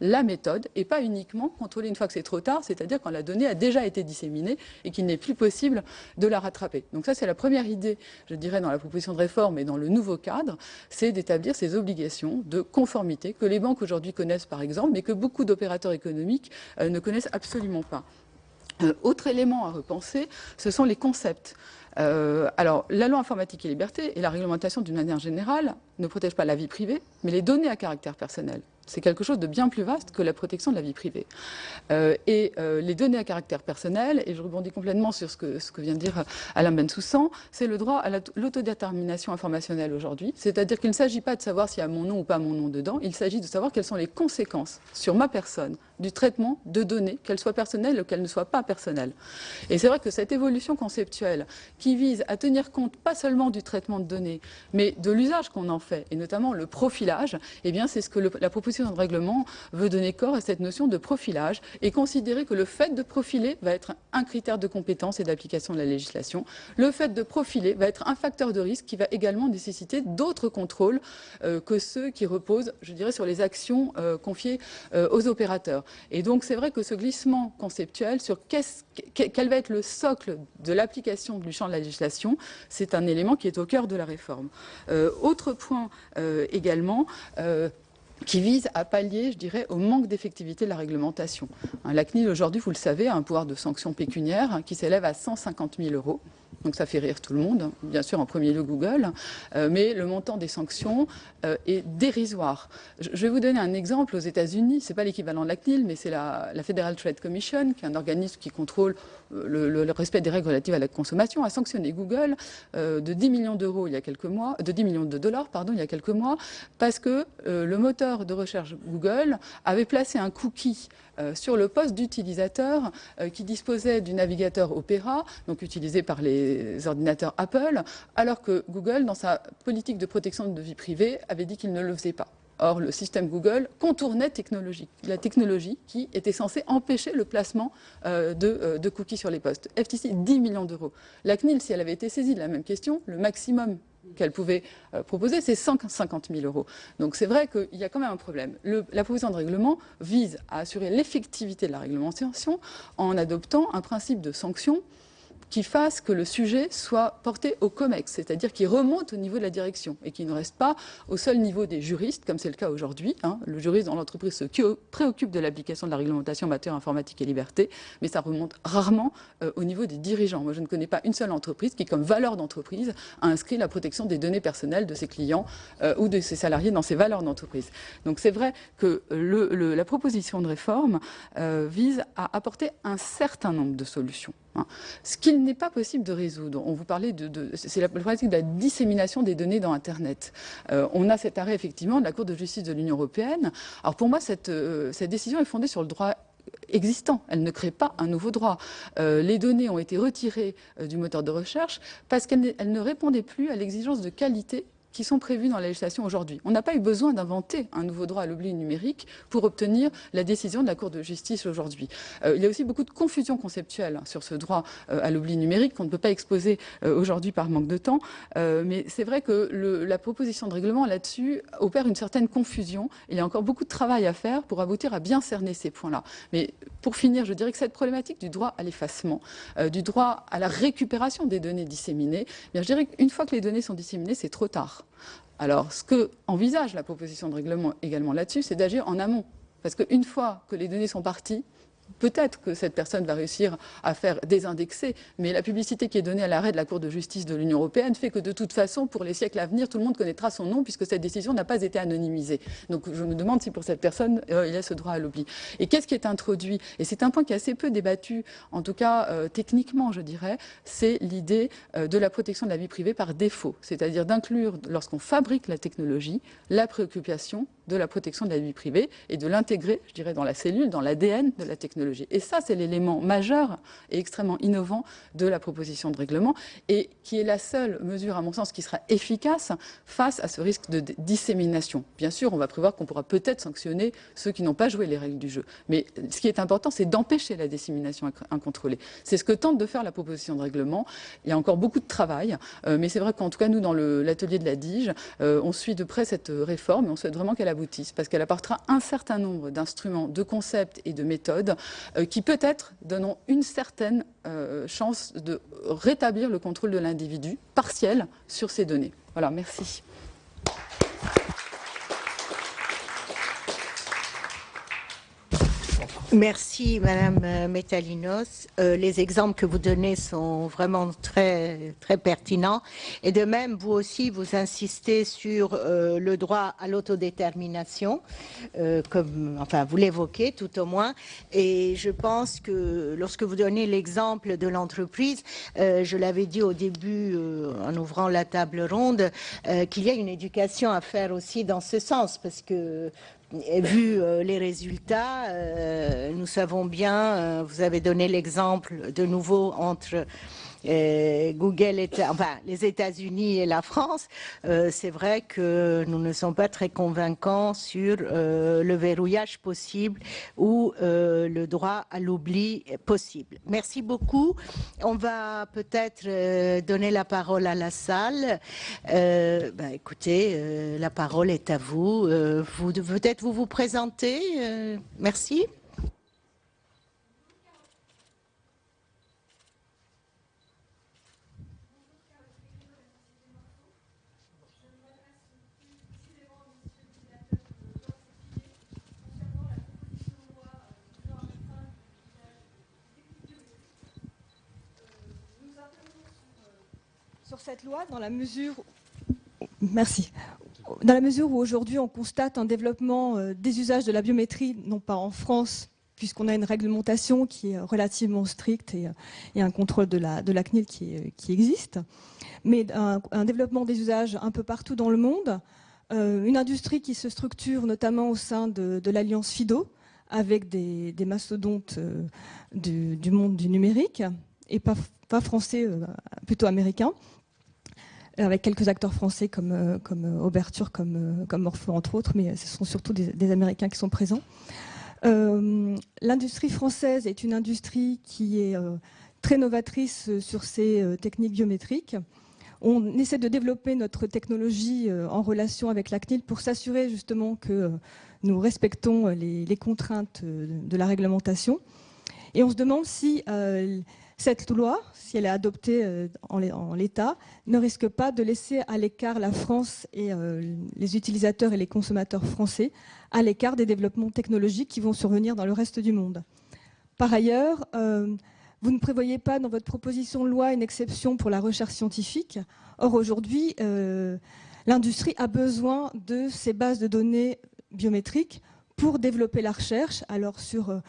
S7: la méthode et pas uniquement contrôler une fois que c'est trop tard, c'est-à-dire quand la donnée a déjà été disséminée et qu'il n'est plus possible de la rattraper. Donc ça, c'est la première idée, je dirais, dans la proposition de réforme et dans le nouveau cadre, c'est d'établir ces obligations de conformité que les banques aujourd'hui connaissent par exemple, mais que beaucoup d'opérateurs économiques ne connaissent absolument pas. Autre élément à repenser, ce sont les concepts. Alors, la loi informatique et liberté et la réglementation d'une manière générale ne protègent pas la vie privée, mais les données à caractère personnel. C'est quelque chose de bien plus vaste que la protection de la vie privée. Les données à caractère personnel, et je rebondis complètement sur ce que vient de dire Alain Bensoussan, c'est le droit à l'autodétermination informationnelle aujourd'hui. C'est-à-dire qu'il ne s'agit pas de savoir s'il y a mon nom ou pas mon nom dedans, il s'agit de savoir quelles sont les conséquences sur ma personne du traitement de données, qu'elles soient personnelles ou qu'elles ne soient pas personnelles. Et c'est vrai que cette évolution conceptuelle qui vise à tenir compte pas seulement du traitement de données, mais de l'usage qu'on en fait, et notamment le profilage, eh bien c'est ce que la proposition de règlement veut donner corps à cette notion de profilage et considérer que le fait de profiler va être un critère de compétence et d'application de la législation. Le fait de profiler va être un facteur de risque qui va également nécessiter d'autres contrôles que ceux qui reposent, je dirais, sur les actions confiées aux opérateurs. Et donc c'est vrai que ce glissement conceptuel sur quel va être le socle de l'application du champ de la législation, c'est un élément qui est au cœur de la réforme. Autre point également, qui vise à pallier, je dirais, au manque d'effectivité de la réglementation. La CNIL, aujourd'hui, vous le savez, a un pouvoir de sanction pécuniaire qui s'élève à 150 000 €. Donc ça fait rire tout le monde, bien sûr en premier lieu Google, mais le montant des sanctions est dérisoire. Je vais vous donner un exemple aux États-Unis, c'est pas l'équivalent de la CNIL, mais c'est la Federal Trade Commission, qui est un organisme qui contrôle le respect des règles relatives à la consommation, a sanctionné Google de 10 millions d'euros il y a quelques mois, de 10 millions de dollars, pardon, il y a quelques mois, parce que le moteur de recherche Google avait placé un cookie sur le poste d'utilisateur qui disposait du navigateur Opera, donc utilisé par les ordinateurs Apple, alors que Google, dans sa politique de protection de vie privée, avait dit qu'il ne le faisait pas. Or, le système Google contournait la technologie qui était censée empêcher le placement de cookies sur les postes. FTC, 10 millions d'euros. La CNIL, si elle avait été saisie de la même question, le maximum qu'elle pouvait proposer, c'est 150 000 €. Donc c'est vrai qu'il y a quand même un problème. La proposition de règlement vise à assurer l'effectivité de la réglementation en adoptant un principe de sanction qui fasse que le sujet soit porté au COMEX, c'est-à-dire qu'il remonte au niveau de la direction et qu'il ne reste pas au seul niveau des juristes, comme c'est le cas aujourd'hui. Le juriste dans l'entreprise se préoccupe de l'application de la réglementation en matière informatique et liberté, mais ça remonte rarement au niveau des dirigeants. Moi, je ne connais pas une seule entreprise qui, comme valeur d'entreprise, a inscrit la protection des données personnelles de ses clients ou de ses salariés dans ses valeurs d'entreprise. Donc c'est vrai que la proposition de réforme vise à apporter un certain nombre de solutions. Ce qu'il n'est pas possible de résoudre, on vous parlait c'est la problématique de la dissémination des données dans Internet. On a cet arrêt effectivement de la Cour de justice de l'Union européenne. Alors pour moi, cette décision est fondée sur le droit existant. Elle ne crée pas un nouveau droit. Les données ont été retirées du moteur de recherche parce qu'elles ne répondaient plus à l'exigence de qualité qui sont prévues dans la législation aujourd'hui. On n'a pas eu besoin d'inventer un nouveau droit à l'oubli numérique pour obtenir la décision de la Cour de justice aujourd'hui. Il y a aussi beaucoup de confusion conceptuelle sur ce droit à l'oubli numérique qu'on ne peut pas exposer aujourd'hui par manque de temps. Mais c'est vrai que la proposition de règlement là-dessus opère une certaine confusion. Il y a encore beaucoup de travail à faire pour aboutir à bien cerner ces points-là. Mais pour finir, je dirais que cette problématique du droit à l'effacement, du droit à la récupération des données disséminées, eh bien, je dirais qu'une fois que les données sont disséminées, c'est trop tard. Alors, ce que envisage la proposition de règlement également là-dessus, c'est d'agir en amont. Parce qu'une fois que les données sont parties, peut-être que cette personne va réussir à faire désindexer, mais la publicité qui est donnée à l'arrêt de la Cour de justice de l'Union européenne fait que de toute façon, pour les siècles à venir, tout le monde connaîtra son nom puisque cette décision n'a pas été anonymisée. Donc je me demande si pour cette personne, il y a ce droit à l'oubli. Et qu'est-ce qui est introduit? Et c'est un point qui est assez peu débattu, en tout cas techniquement, je dirais, c'est l'idée de la protection de la vie privée par défaut, c'est-à-dire d'inclure, lorsqu'on fabrique la technologie, la préoccupation de la protection de la vie privée et de l'intégrer, je dirais, dans la cellule, dans l'ADN de la technologie. Et ça, c'est l'élément majeur et extrêmement innovant de la proposition de règlement et qui est la seule mesure, à mon sens, qui sera efficace face à ce risque de dissémination. Bien sûr, on va prévoir qu'on pourra peut-être sanctionner ceux qui n'ont pas joué les règles du jeu. Mais ce qui est important, c'est d'empêcher la dissémination incontrôlée. C'est ce que tente de faire la proposition de règlement. Il y a encore beaucoup de travail, mais c'est vrai qu'en tout cas, nous, dans l'atelier de la DIGE, on suit de près cette réforme et on souhaite vraiment qu'elle aboutisse parce qu'elle apportera un certain nombre d'instruments, de concepts et de méthodes qui peut-être donneront une certaine chance de rétablir le contrôle de l'individu partiel sur ces données. Voilà, merci.
S2: Merci Madame Metalinos. Les exemples que vous donnez sont vraiment très, très pertinents. Et de même, vous aussi, vous insistez sur le droit à l'autodétermination, enfin, vous l'évoquez tout au moins. Et je pense que lorsque vous donnez l'exemple de l'entreprise, je l'avais dit au début en ouvrant la table ronde, qu'il y a une éducation à faire aussi dans ce sens, parce que et vu les résultats, nous savons bien, vous avez donné l'exemple de nouveau entre Google, les États-Unis et la France. C'est vrai que nous ne sommes pas très convaincants sur le verrouillage possible ou le droit à l'oubli possible. Merci beaucoup. On va peut-être donner la parole à la salle. Écoutez, la parole est à vous. Peut-être vous présentez. Merci.
S8: Sur cette loi, dans la mesure où aujourd'hui on constate un développement des usages de la biométrie, non pas en France, puisqu'on a une réglementation qui est relativement stricte et un contrôle de la CNIL qui existe, mais un développement des usages un peu partout dans le monde, une industrie qui se structure notamment au sein de l'alliance FIDO, avec des mastodontes du monde du numérique, et pas français, plutôt américain, avec quelques acteurs français comme Oberture, comme Morpho, entre autres, mais ce sont surtout des Américains qui sont présents. L'industrie française est une industrie qui est très novatrice sur ces techniques biométriques. On essaie de développer notre technologie en relation avec la CNIL pour s'assurer justement que nous respectons les contraintes de la réglementation. Et on se demande si cette loi, si elle est adoptée en l'état, ne risque pas de laisser à l'écart la France et les utilisateurs et les consommateurs français à l'écart des développements technologiques qui vont survenir dans le reste du monde. Par ailleurs, vous ne prévoyez pas dans votre proposition de loi une exception pour la recherche scientifique. Or, aujourd'hui, l'industrie a besoin de ces bases de données biométriques pour développer la recherche, alors sur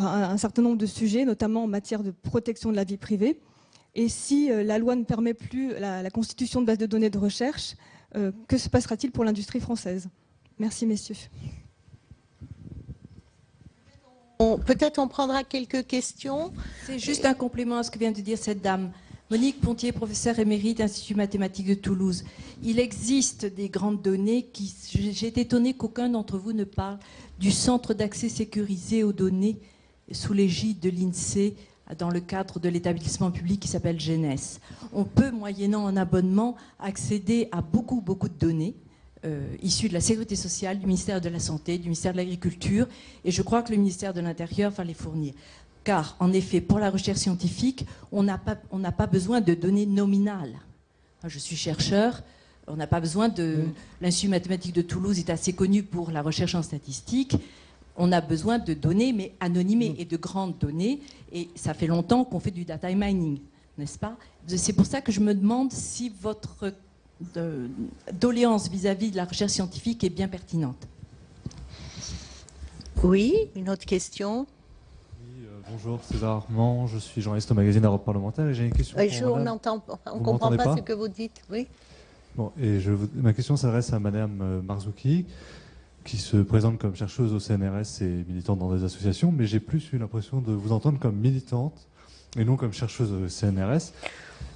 S8: un certain nombre de sujets, notamment en matière de protection de la vie privée. Et si la loi ne permet plus la constitution de bases de données de recherche, que se passera-t-il pour l'industrie française? Merci, messieurs.
S2: Peut-être on prendra quelques questions.
S9: C'est juste un complément à ce que vient de dire cette dame. Monique Pontier, professeure émérite, Institut mathématique de Toulouse. Il existe des grandes données qui... J'ai été étonnée qu'aucun d'entre vous ne parle du centre d'accès sécurisé aux données sous l'égide de l'INSEE dans le cadre de l'établissement public qui s'appelle GENES. On peut, moyennant un abonnement, accéder à beaucoup de données issues de la Sécurité sociale, du ministère de la Santé, du ministère de l'Agriculture, et je crois que le ministère de l'Intérieur va les fournir. Car, en effet, pour la recherche scientifique, on n'a pas besoin de données nominales. Je suis chercheur, on n'a pas besoin de... L'Institut mathématique de Toulouse est assez connu pour la recherche en statistique. On a besoin de données, mais anonymées, et de grandes données. Et ça fait longtemps qu'on fait du data mining, n'est-ce pas? C'est pour ça que je me demande si votre doléance vis-à-vis de la recherche scientifique est bien pertinente.
S2: Oui, une autre question?
S10: Bonjour, César Armand, je suis journaliste au magazine Europe Parlementaire et j'ai une question pour
S2: on ne comprend pas ce que vous dites. Oui.
S10: Bon, et ma question s'adresse à Madame Marzouki. qui se présente comme chercheuse au CNRS et militante dans des associations, mais j'ai plus eu l'impression de vous entendre comme militante et non comme chercheuse au CNRS.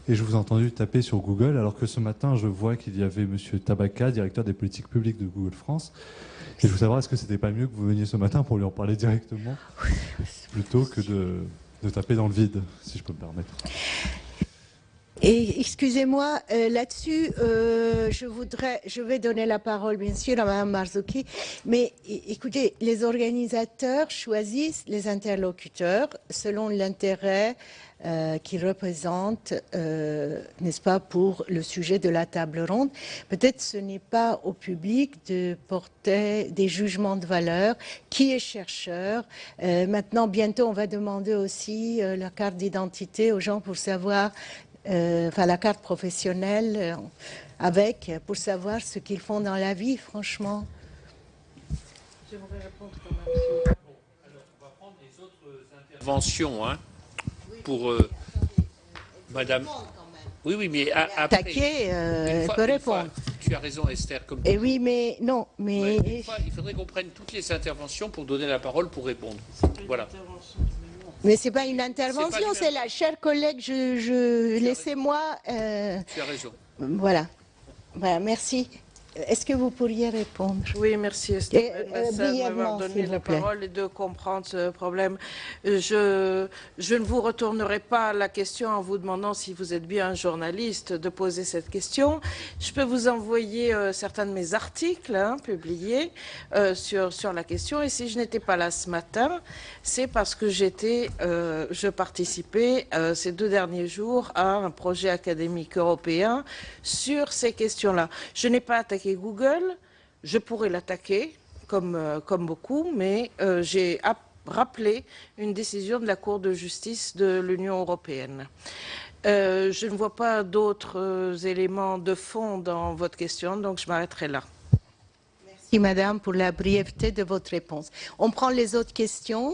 S10: Et je vous ai entendu taper sur Google, alors que ce matin, je vois qu'il y avait M. Tabaka, directeur des politiques publiques de Google France. Et je veux savoir, est-ce que c'était pas mieux que vous veniez ce matin pour lui en parler directement, plutôt que de taper dans le vide, si je peux me permettre.
S2: Et excusez-moi, là-dessus, je vais donner la parole bien sûr à Mme Marzouki, mais écoutez, les organisateurs choisissent les interlocuteurs selon l'intérêt qu'ils représentent, n'est-ce pas, pour le sujet de la table ronde. Peut-être ce n'est pas au public de porter des jugements de valeur. Qui est chercheur? Maintenant, bientôt, on va demander aussi la carte d'identité aux gens pour savoir enfin la carte professionnelle pour savoir ce qu'ils font dans la vie, franchement.
S5: J'aimerais répondre quand même.
S11: Bon, alors on va prendre les autres interventions pour Madame. Oui, oui, mais après.
S2: Attaquer, peut répondre.
S11: Tu as raison, Esther. Comme
S2: et oui, mais non, mais.
S11: Ouais, il faudrait qu'on prenne toutes les interventions pour donner la parole pour répondre. Voilà.
S2: Mais ce n'est pas une intervention, c'est la chère collègue, laissez-moi...
S11: Tu as raison.
S2: Voilà, merci. Est-ce que vous pourriez répondre?
S5: Oui, merci Esther de m'avoir donné la parole et de comprendre ce problème. Je ne vous retournerai pas la question en vous demandant si vous êtes bien un journaliste de poser cette question. Je peux vous envoyer certains de mes articles publiés sur la question. Et si je n'étais pas là ce matin, c'est parce que je participais ces 2 derniers jours à un projet académique européen sur ces questions-là. Je n'ai pas attaqué Google, je pourrais l'attaquer comme beaucoup, mais j'ai rappelé une décision de la Cour de justice de l'Union européenne. Je ne vois pas d'autres éléments de fond dans votre question, donc je m'arrêterai là.
S2: Merci Madame pour la brièveté de votre réponse. On prend les autres questions.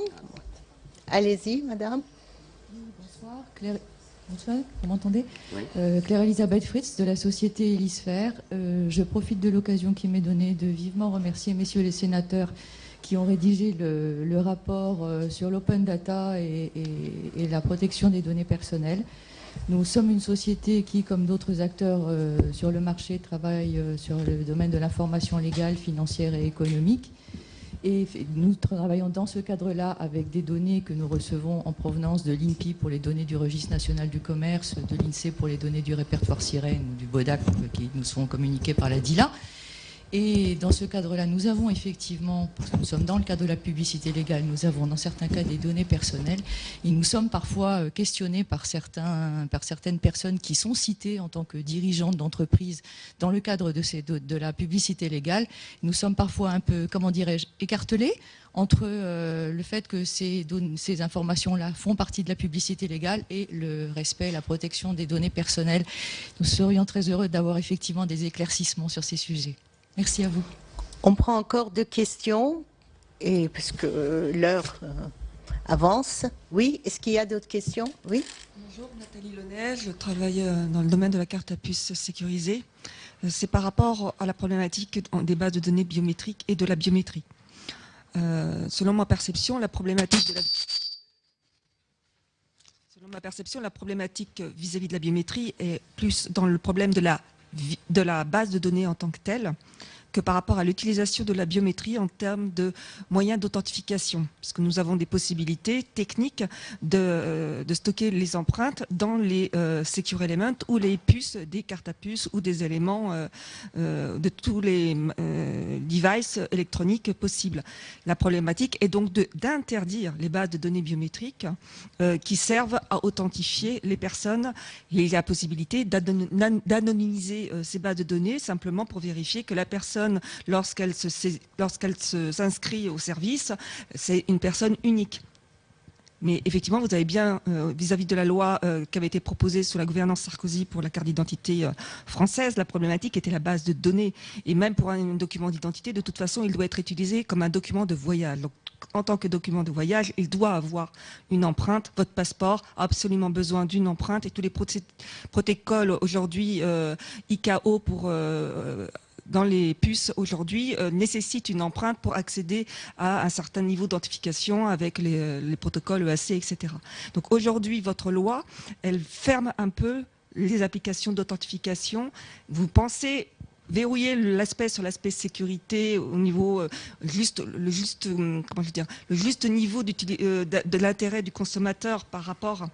S2: Allez-y Madame.
S9: Bonsoir, Claire. Bonsoir, vous m'entendez?
S4: Oui.
S9: Claire-Elisabeth Fritz de la société Hélisphère. Je profite de l'occasion qui m'est donnée de vivement remercier messieurs les sénateurs qui ont rédigé le rapport sur l'open data et la protection des données personnelles. Nous sommes une société qui, comme d'autres acteurs sur le marché, travaille sur le domaine de l'information légale, financière et économique. Et nous travaillons dans ce cadre-là avec des données que nous recevons en provenance de l'INPI pour les données du Registre national du commerce, de l'INSEE pour les données du répertoire Sirène ou du BODAC qui nous sont communiquées par la DILA. Et dans ce cadre-là, nous avons effectivement, parce que nous sommes dans le cadre de la publicité légale, nous avons dans certains cas des données personnelles et nous sommes parfois questionnés par certaines personnes qui sont citées en tant que dirigeantes d'entreprise dans le cadre de la publicité légale. Nous sommes parfois un peu, comment dirais-je, écartelés entre le fait que ces informations-là font partie de la publicité légale et le respect, la protection des données personnelles. Nous serions très heureux d'avoir effectivement des éclaircissements sur ces sujets. Merci à vous.
S2: On prend encore 2 questions, et parce que l'heure avance. Oui, est-ce qu'il y a d'autres questions? Oui.
S12: Bonjour, Nathalie Launay, je travaille dans le domaine de la carte à puce sécurisée. C'est par rapport à la problématique des bases de données biométriques et de la biométrie. Selon ma perception, la problématique vis-à-vis de la biométrie est plus dans le problème de la base de données en tant que telle que par rapport à l'utilisation de la biométrie en termes de moyens d'authentification. Parce que nous avons des possibilités techniques de stocker les empreintes dans les Secure Element ou les puces des cartes à puce ou des éléments de tous les devices électroniques possibles. La problématique est donc d'interdire les bases de données biométriques qui servent à authentifier les personnes. Il y a la possibilité d'anonymiser ces bases de données simplement pour vérifier que la personne, lorsqu'elle s'inscrit au service, c'est une personne unique. Mais effectivement, vous avez bien, vis-à-vis de la loi qui avait été proposée sous la gouvernance Sarkozy pour la carte d'identité française, la problématique était la base de données. Et même pour un document d'identité, de toute façon, il doit être utilisé comme un document de voyage. Donc, en tant que document de voyage, il doit avoir une empreinte. Votre passeport a absolument besoin d'une empreinte. Et tous les protocoles aujourd'hui, ICAO pour dans les puces aujourd'hui nécessitent une empreinte pour accéder à un certain niveau d'identification avec les protocoles EAC, etc. Donc aujourd'hui, votre loi, elle ferme un peu les applications d'authentification. Vous pensez verrouiller l'aspect sur l'aspect sécurité au niveau le juste niveau de l'intérêt du consommateur par rapport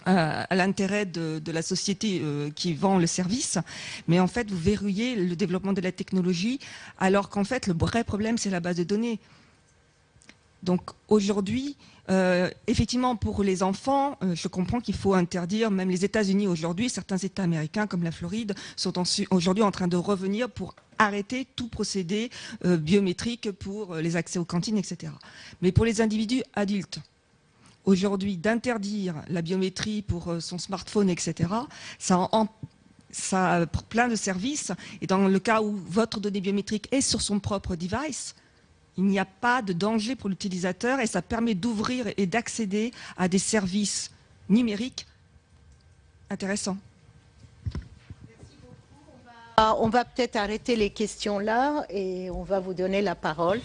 S12: à l'intérêt de la société qui vend le service, mais en fait vous verrouillez le développement de la technologie, alors qu'en fait le vrai problème c'est la base de données. Donc aujourd'hui, effectivement pour les enfants, je comprends qu'il faut interdire, même les États-Unis aujourd'hui, certains États américains comme la Floride sont aujourd'hui en train de revenir pour arrêter tout procédé biométrique pour les accès aux cantines, etc. Mais pour les individus adultes, aujourd'hui, d'interdire la biométrie pour son smartphone, etc., ça a plein de services. Et dans le cas où votre donnée biométrique est sur son propre device, il n'y a pas de danger pour l'utilisateur et ça permet d'ouvrir et d'accéder à des services numériques intéressants.
S2: Merci beaucoup. On va peut-être arrêter les questions là et on va vous donner la parole.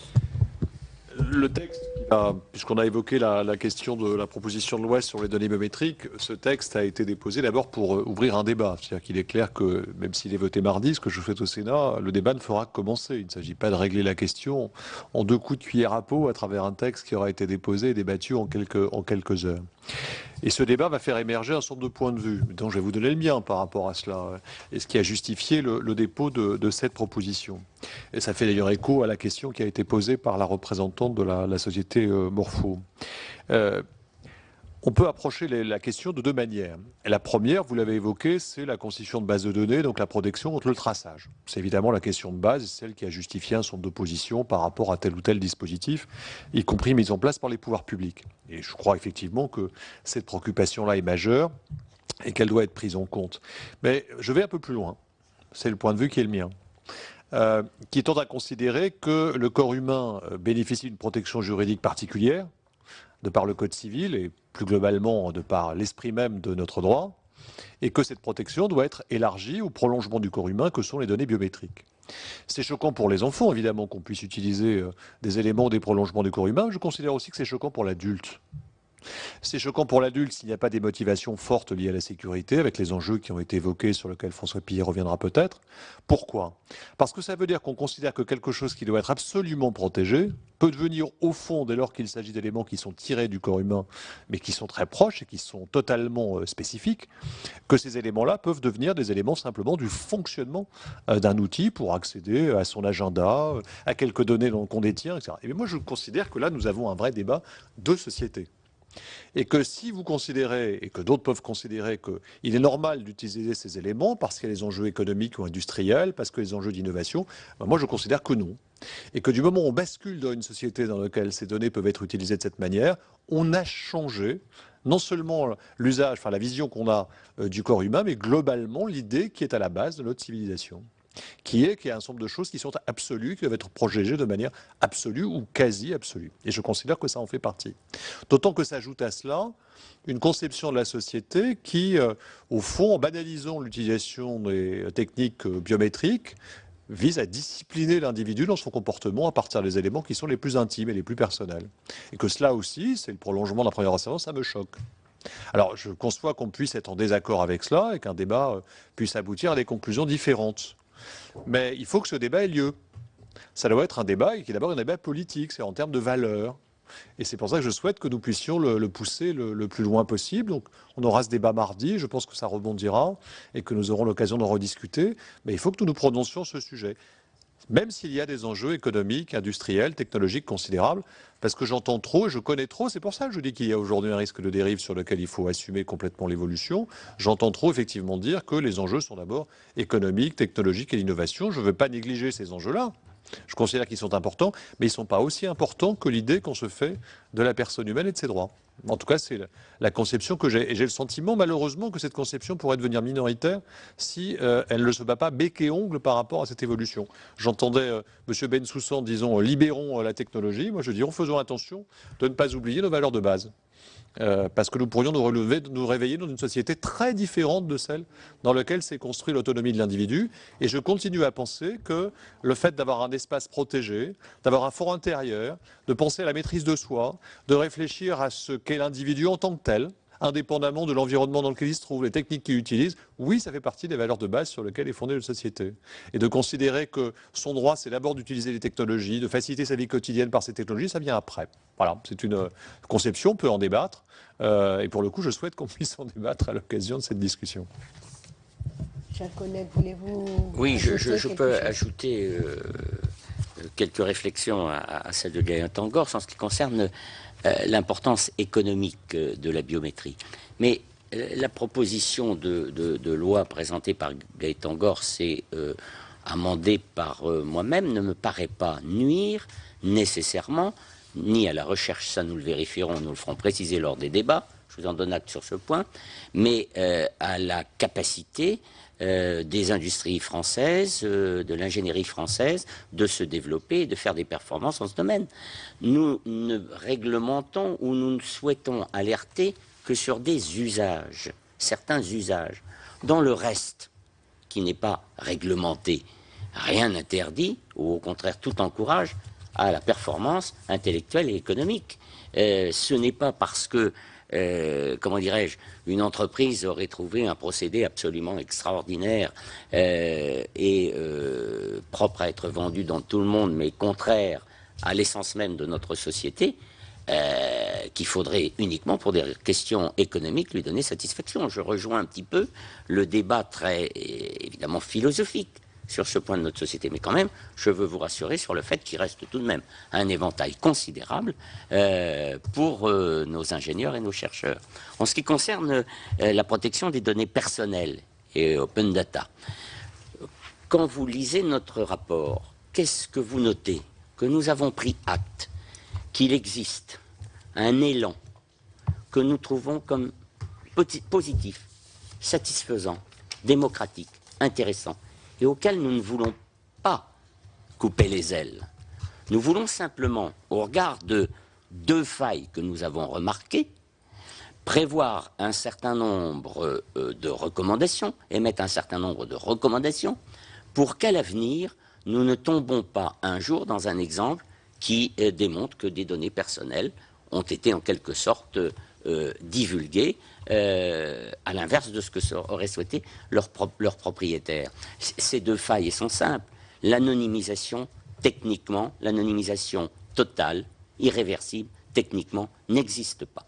S3: Le texte, puisqu'on a évoqué la question de la proposition de loi sur les données biométriques, ce texte a été déposé d'abord pour ouvrir un débat. C'est-à-dire qu'il est clair que, même s'il est voté mardi, ce que je fais au Sénat, le débat ne fera que commencer. Il ne s'agit pas de régler la question en 2 coups de cuillère à peau à travers un texte qui aura été déposé et débattu en quelques heures. Et ce débat va faire émerger un certain nombre de points de vue, dont je vais vous donner le mien par rapport à cela, et ce qui a justifié le dépôt de cette proposition. Et ça fait d'ailleurs écho à la question qui a été posée par la représentante de la société Morpho. On peut approcher la question de 2 manières. Et la première, vous l'avez évoqué, c'est la constitution de bases de données, donc la protection contre le traçage. C'est évidemment la question de base, celle qui a justifié un certain nombre d'oppositions par rapport à tel ou tel dispositif, y compris mis en place par les pouvoirs publics. Et je crois effectivement que cette préoccupation-là est majeure et qu'elle doit être prise en compte. Mais je vais un peu plus loin. C'est le point de vue qui est le mien. Qui tend à considérer que le corps humain bénéficie d'une protection juridique particulière, de par le Code civil et plus globalement de par l'esprit même de notre droit, et que cette protection doit être élargie au prolongement du corps humain que sont les données biométriques. C'est choquant pour les enfants, évidemment, qu'on puisse utiliser des éléments des prolongements du corps humain. Je considère aussi que c'est choquant pour l'adulte. C'est choquant pour l'adulte s'il n'y a pas des motivations fortes liées à la sécurité, avec les enjeux qui ont été évoqués, sur lesquels François Pillet reviendra peut-être. Pourquoi ? Parce que ça veut dire qu'on considère que quelque chose qui doit être absolument protégé peut devenir, au fond, dès lors qu'il s'agit d'éléments qui sont tirés du corps humain, mais qui sont très proches et qui sont totalement spécifiques, que ces éléments-là peuvent devenir des éléments simplement du fonctionnement d'un outil pour accéder à son agenda, à quelques données qu'on détient, etc. Et moi, je considère que là, nous avons un vrai débat de société. Et que si vous considérez, et que d'autres peuvent considérer, qu'il est normal d'utiliser ces éléments parce qu'il y a des enjeux économiques ou industriels, parce que les enjeux d'innovation, ben moi je considère que non. Et que du moment où on bascule dans une société dans laquelle ces données peuvent être utilisées de cette manière, on a changé non seulement l'usage, enfin la vision qu'on a du corps humain, mais globalement l'idée qui est à la base de notre civilisation. Qu'il y a un certain nombre de choses qui sont absolues, qui doivent être protégées de manière absolue ou quasi absolue. Et je considère que ça en fait partie. D'autant que s'ajoute à cela une conception de la société qui, au fond, en banalisant l'utilisation des techniques biométriques, vise à discipliner l'individu dans son comportement à partir des éléments qui sont les plus intimes et les plus personnels. Et que cela aussi, c'est le prolongement de la première enseignement, ça me choque. Alors, je conçois qu'on puisse être en désaccord avec cela et qu'un débat puisse aboutir à des conclusions différentes. Mais il faut que ce débat ait lieu. Ça doit être un débat qui est d'abord un débat politique, c'est en termes de valeurs. Et c'est pour ça que je souhaite que nous puissions le pousser le plus loin possible. Donc on aura ce débat mardi, je pense que ça rebondira et que nous aurons l'occasion d'en rediscuter. Mais il faut que nous nous prononcions sur ce sujet. Même s'il y a des enjeux économiques, industriels, technologiques considérables, parce que j'entends trop et je connais trop, c'est pour ça que je dis qu'il y a aujourd'hui un risque de dérive sur lequel il faut assumer complètement l'évolution. J'entends trop effectivement dire que les enjeux sont d'abord économiques, technologiques et d'innovation. Je ne veux pas négliger ces enjeux-là. Je considère qu'ils sont importants, mais ils ne sont pas aussi importants que l'idée qu'on se fait de la personne humaine et de ses droits. En tout cas, c'est la conception que j'ai. Et j'ai le sentiment, malheureusement, que cette conception pourrait devenir minoritaire si elle ne se bat pas bec et ongle par rapport à cette évolution. J'entendais M. Bensoussan, disons, libérons la technologie. Moi, je dis, faisons attention de ne pas oublier nos valeurs de base. parce que nous pourrions nous réveiller dans une société très différente de celle dans laquelle s'est construite l'autonomie de l'individu. Et je continue à penser que le fait d'avoir un espace protégé, d'avoir un fort intérieur, de penser à la maîtrise de soi, de réfléchir à ce qu'est l'individu en tant que tel, indépendamment de l'environnement dans lequel il se trouve, les techniques qu'il utilise, oui, ça fait partie des valeurs de base sur lesquelles est fondée notre société. Et de considérer que son droit, c'est d'abord d'utiliser les technologies, de faciliter sa vie quotidienne par ces technologies, ça vient après. Voilà, c'est une conception, on peut en débattre. Et pour le coup, je souhaite qu'on puisse en débattre à l'occasion de cette discussion.
S2: Chers collègues, voulez-vous...
S4: Oui, je peux ajouter quelques réflexions à celle de Gaëtan Gors en ce qui concerne l'importance économique de la biométrie. Mais la proposition de loi présentée par Gaëtan Gors et amendée par moi-même ne me paraît pas nuire nécessairement ni à la recherche, ça nous le vérifierons, nous le ferons préciser lors des débats, je vous en donne acte sur ce point, mais à la capacité des industries françaises, de l'ingénierie française, de se développer et de faire des performances en ce domaine. Nous ne réglementons ou nous ne souhaitons alerter que sur des usages, certains usages. Dans le reste, qui n'est pas réglementé, rien n'interdit, ou au contraire tout encourage, à la performance intellectuelle et économique. Ce n'est pas parce que, comment dirais-je, une entreprise aurait trouvé un procédé absolument extraordinaire et propre à être vendu dans tout le monde, mais contraire à l'essence même de notre société, qu'il faudrait uniquement, pour des questions économiques, lui donner satisfaction. Je rejoins un petit peu le débat très, évidemment, philosophique sur ce point de notre société. Mais quand même, je veux vous rassurer sur le fait qu'il reste tout de même un éventail considérable pour nos ingénieurs et nos chercheurs. En ce qui concerne la protection des données personnelles et open data, quand vous lisez notre rapport, qu'est-ce que vous notez? Que nous avons pris acte qu'il existe un élan que nous trouvons comme positif, satisfaisant, démocratique, intéressant, et auquel nous ne voulons pas couper les ailes. Nous voulons simplement, au regard de deux failles que nous avons remarquées, prévoir un certain nombre de recommandations, émettre un certain nombre de recommandations, pour qu'à l'avenir, nous ne tombons pas un jour dans un exemple qui démontre que des données personnelles ont été en quelque sorte divulguées, à l'inverse de ce que auraient souhaité leurs propriétaires. Ces deux failles sont simples. L'anonymisation, techniquement, l'anonymisation totale, irréversible, techniquement, n'existe pas.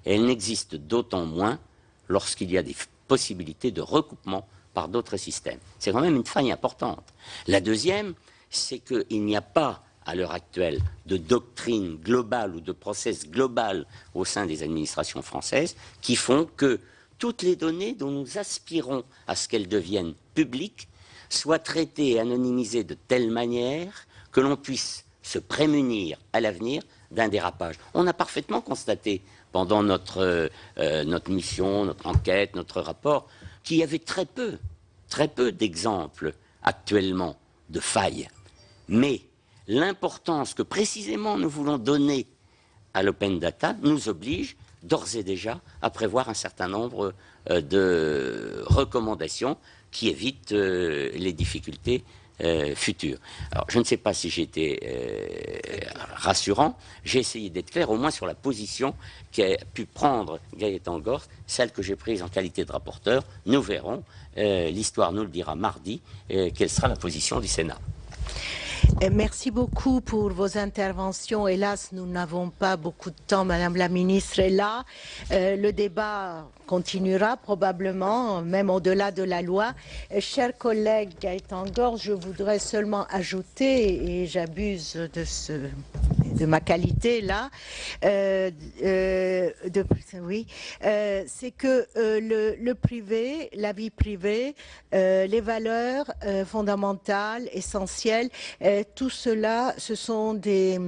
S4: Et elle n'existe d'autant moins lorsqu'il y a des possibilités de recoupement par d'autres systèmes. C'est quand même une faille importante. La deuxième, c'est qu'il n'y a pas, à l'heure actuelle, de doctrine globale ou de process global au sein des administrations françaises qui font que toutes les données dont nous aspirons à ce qu'elles deviennent publiques soient traitées et anonymisées de telle manière que l'on puisse se prémunir à l'avenir d'un dérapage. On a parfaitement constaté pendant notre mission, notre enquête, notre rapport, qu'il y avait très peu d'exemples actuellement de failles. Mais l'importance que précisément nous voulons donner à l'open data nous oblige d'ores et déjà à prévoir un certain nombre de recommandations qui évitent les difficultés futures. Alors, je ne sais pas si j'ai été rassurant, j'ai essayé d'être clair au moins sur la position qu'a pu prendre Gaëtan Gors, celle que j'ai prise en qualité de rapporteur. Nous verrons, l'histoire nous le dira mardi, quelle sera la position du Sénat.
S2: Merci beaucoup pour vos interventions. Hélas, nous n'avons pas beaucoup de temps. Madame la ministre est là. Le débat continuera probablement, même au-delà de la loi. Chers collègues, Gaëtan Gors, je voudrais seulement ajouter, et j'abuse de ma qualité là, c'est que le privé, la vie privée, les valeurs fondamentales, essentielles, tout cela, ce sont des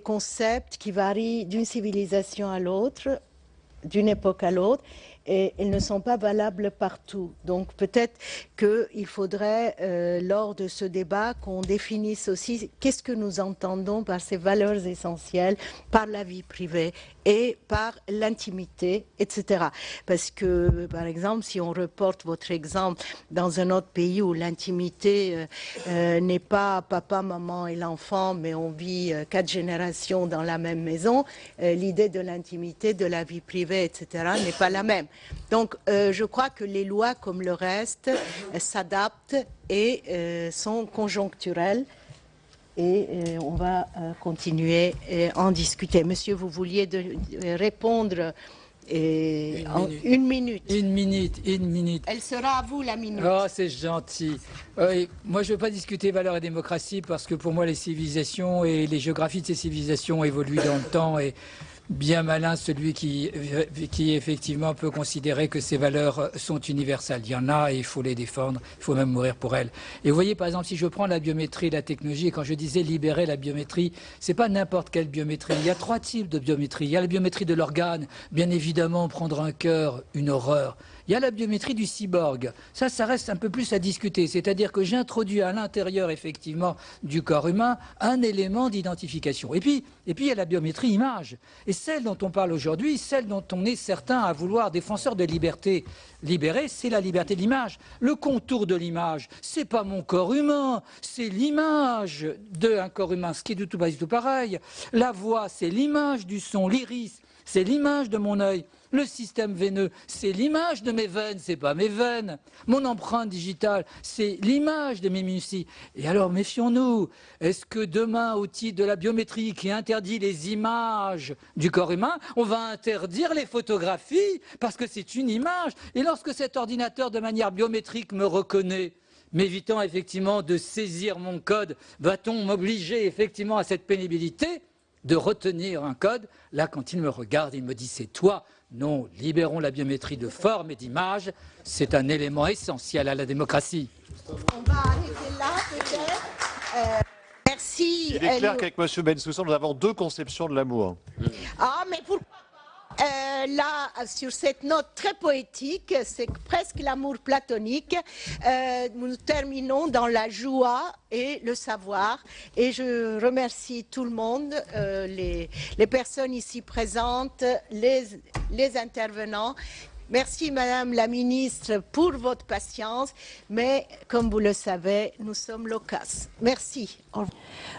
S2: concepts qui varient d'une civilisation à l'autre, d'une époque à l'autre, et ils ne sont pas valables partout. Donc peut-être qu'il faudrait, lors de ce débat, qu'on définisse aussi qu'est-ce que nous entendons par ces valeurs essentielles, par la vie privée et par l'intimité, etc. Parce que, par exemple, si on reporte votre exemple dans un autre pays où l'intimité n'est pas papa, maman et l'enfant, mais on vit 4 générations dans la même maison, l'idée de l'intimité, de la vie privée, etc. n'est pas la même. Donc, je crois que les lois, comme le reste, s'adaptent et sont conjoncturelles. Et on va continuer à en discuter. Monsieur, vous vouliez répondre en une minute.
S6: Une minute.
S2: Elle sera à vous, la minute.
S6: Oh, c'est gentil. Oui, moi, je ne veux pas discuter valeurs et démocratie parce que pour moi, les civilisations et les géographies de ces civilisations évoluent dans le temps et bien malin celui qui effectivement peut considérer que ces valeurs sont universelles. Il y en a et il faut les défendre, il faut même mourir pour elles. Et vous voyez, par exemple, si je prends la biométrie et la technologie, et quand je disais libérer la biométrie, c'est pas n'importe quelle biométrie. Il y a 3 types de biométrie. Il y a la biométrie de l'organe, bien évidemment, prendre un cœur, une horreur. Il y a la biométrie du cyborg. Ça reste un peu plus à discuter. C'est-à-dire que j'introduis à l'intérieur, effectivement, du corps humain, un élément d'identification. Et puis, il y a la biométrie image. Et celle dont on parle aujourd'hui, celle dont on est certain à vouloir défenseur de liberté libérée, c'est la liberté de l'image. Le contour de l'image, c'est pas mon corps humain, c'est l'image d'un corps humain, ce qui est pas du tout pareil. La voix, c'est l'image du son. L'iris, c'est l'image de mon œil. Le système veineux, c'est l'image de mes veines, c'est pas mes veines. Mon empreinte digitale, c'est l'image de mes muscles. Et alors, méfions-nous. Est-ce que demain, au titre de la biométrie qui interdit les images du corps humain, on va interdire les photographies parce que c'est une image? Et lorsque cet ordinateur, de manière biométrique, me reconnaît, m'évitant effectivement de saisir mon code, va-t-on m'obliger effectivement à cette pénibilité de retenir un code? Là, quand il me regarde, il me dit « c'est toi ». Non, libérons la biométrie de forme et d'image. C'est un élément essentiel à la démocratie.
S2: On va arrêter là, peut-être. Merci.
S3: Il est clair qu'avec M. Bensoussan, nous avons 2 conceptions de l'amour.
S2: Ah, mais pourquoi là, sur cette note très poétique, c'est presque l'amour platonique, nous terminons dans la joie et le savoir. Et je remercie tout le monde, les personnes ici présentes, les intervenants. Merci Madame la Ministre pour votre patience, mais comme vous le savez, nous sommes loquaces. Merci.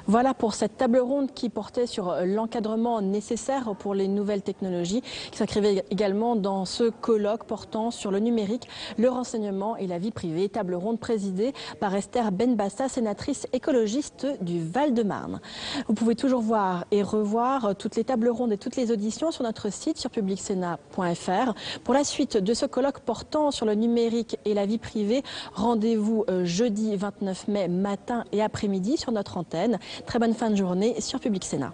S1: Voilà pour cette table ronde qui portait sur l'encadrement nécessaire pour les nouvelles technologies, qui s'inscrivait également dans ce colloque portant sur le numérique, le renseignement et la vie privée. Table ronde présidée par Esther Benbassa, sénatrice écologiste du Val-de-Marne. Vous pouvez toujours voir et revoir toutes les tables rondes et toutes les auditions sur notre site sur publicsénat.fr. Pour la suite de ce colloque portant sur le numérique et la vie privée, rendez-vous jeudi 29 mai matin et après-midi sur notre antenne. Très bonne fin de journée sur Public Sénat.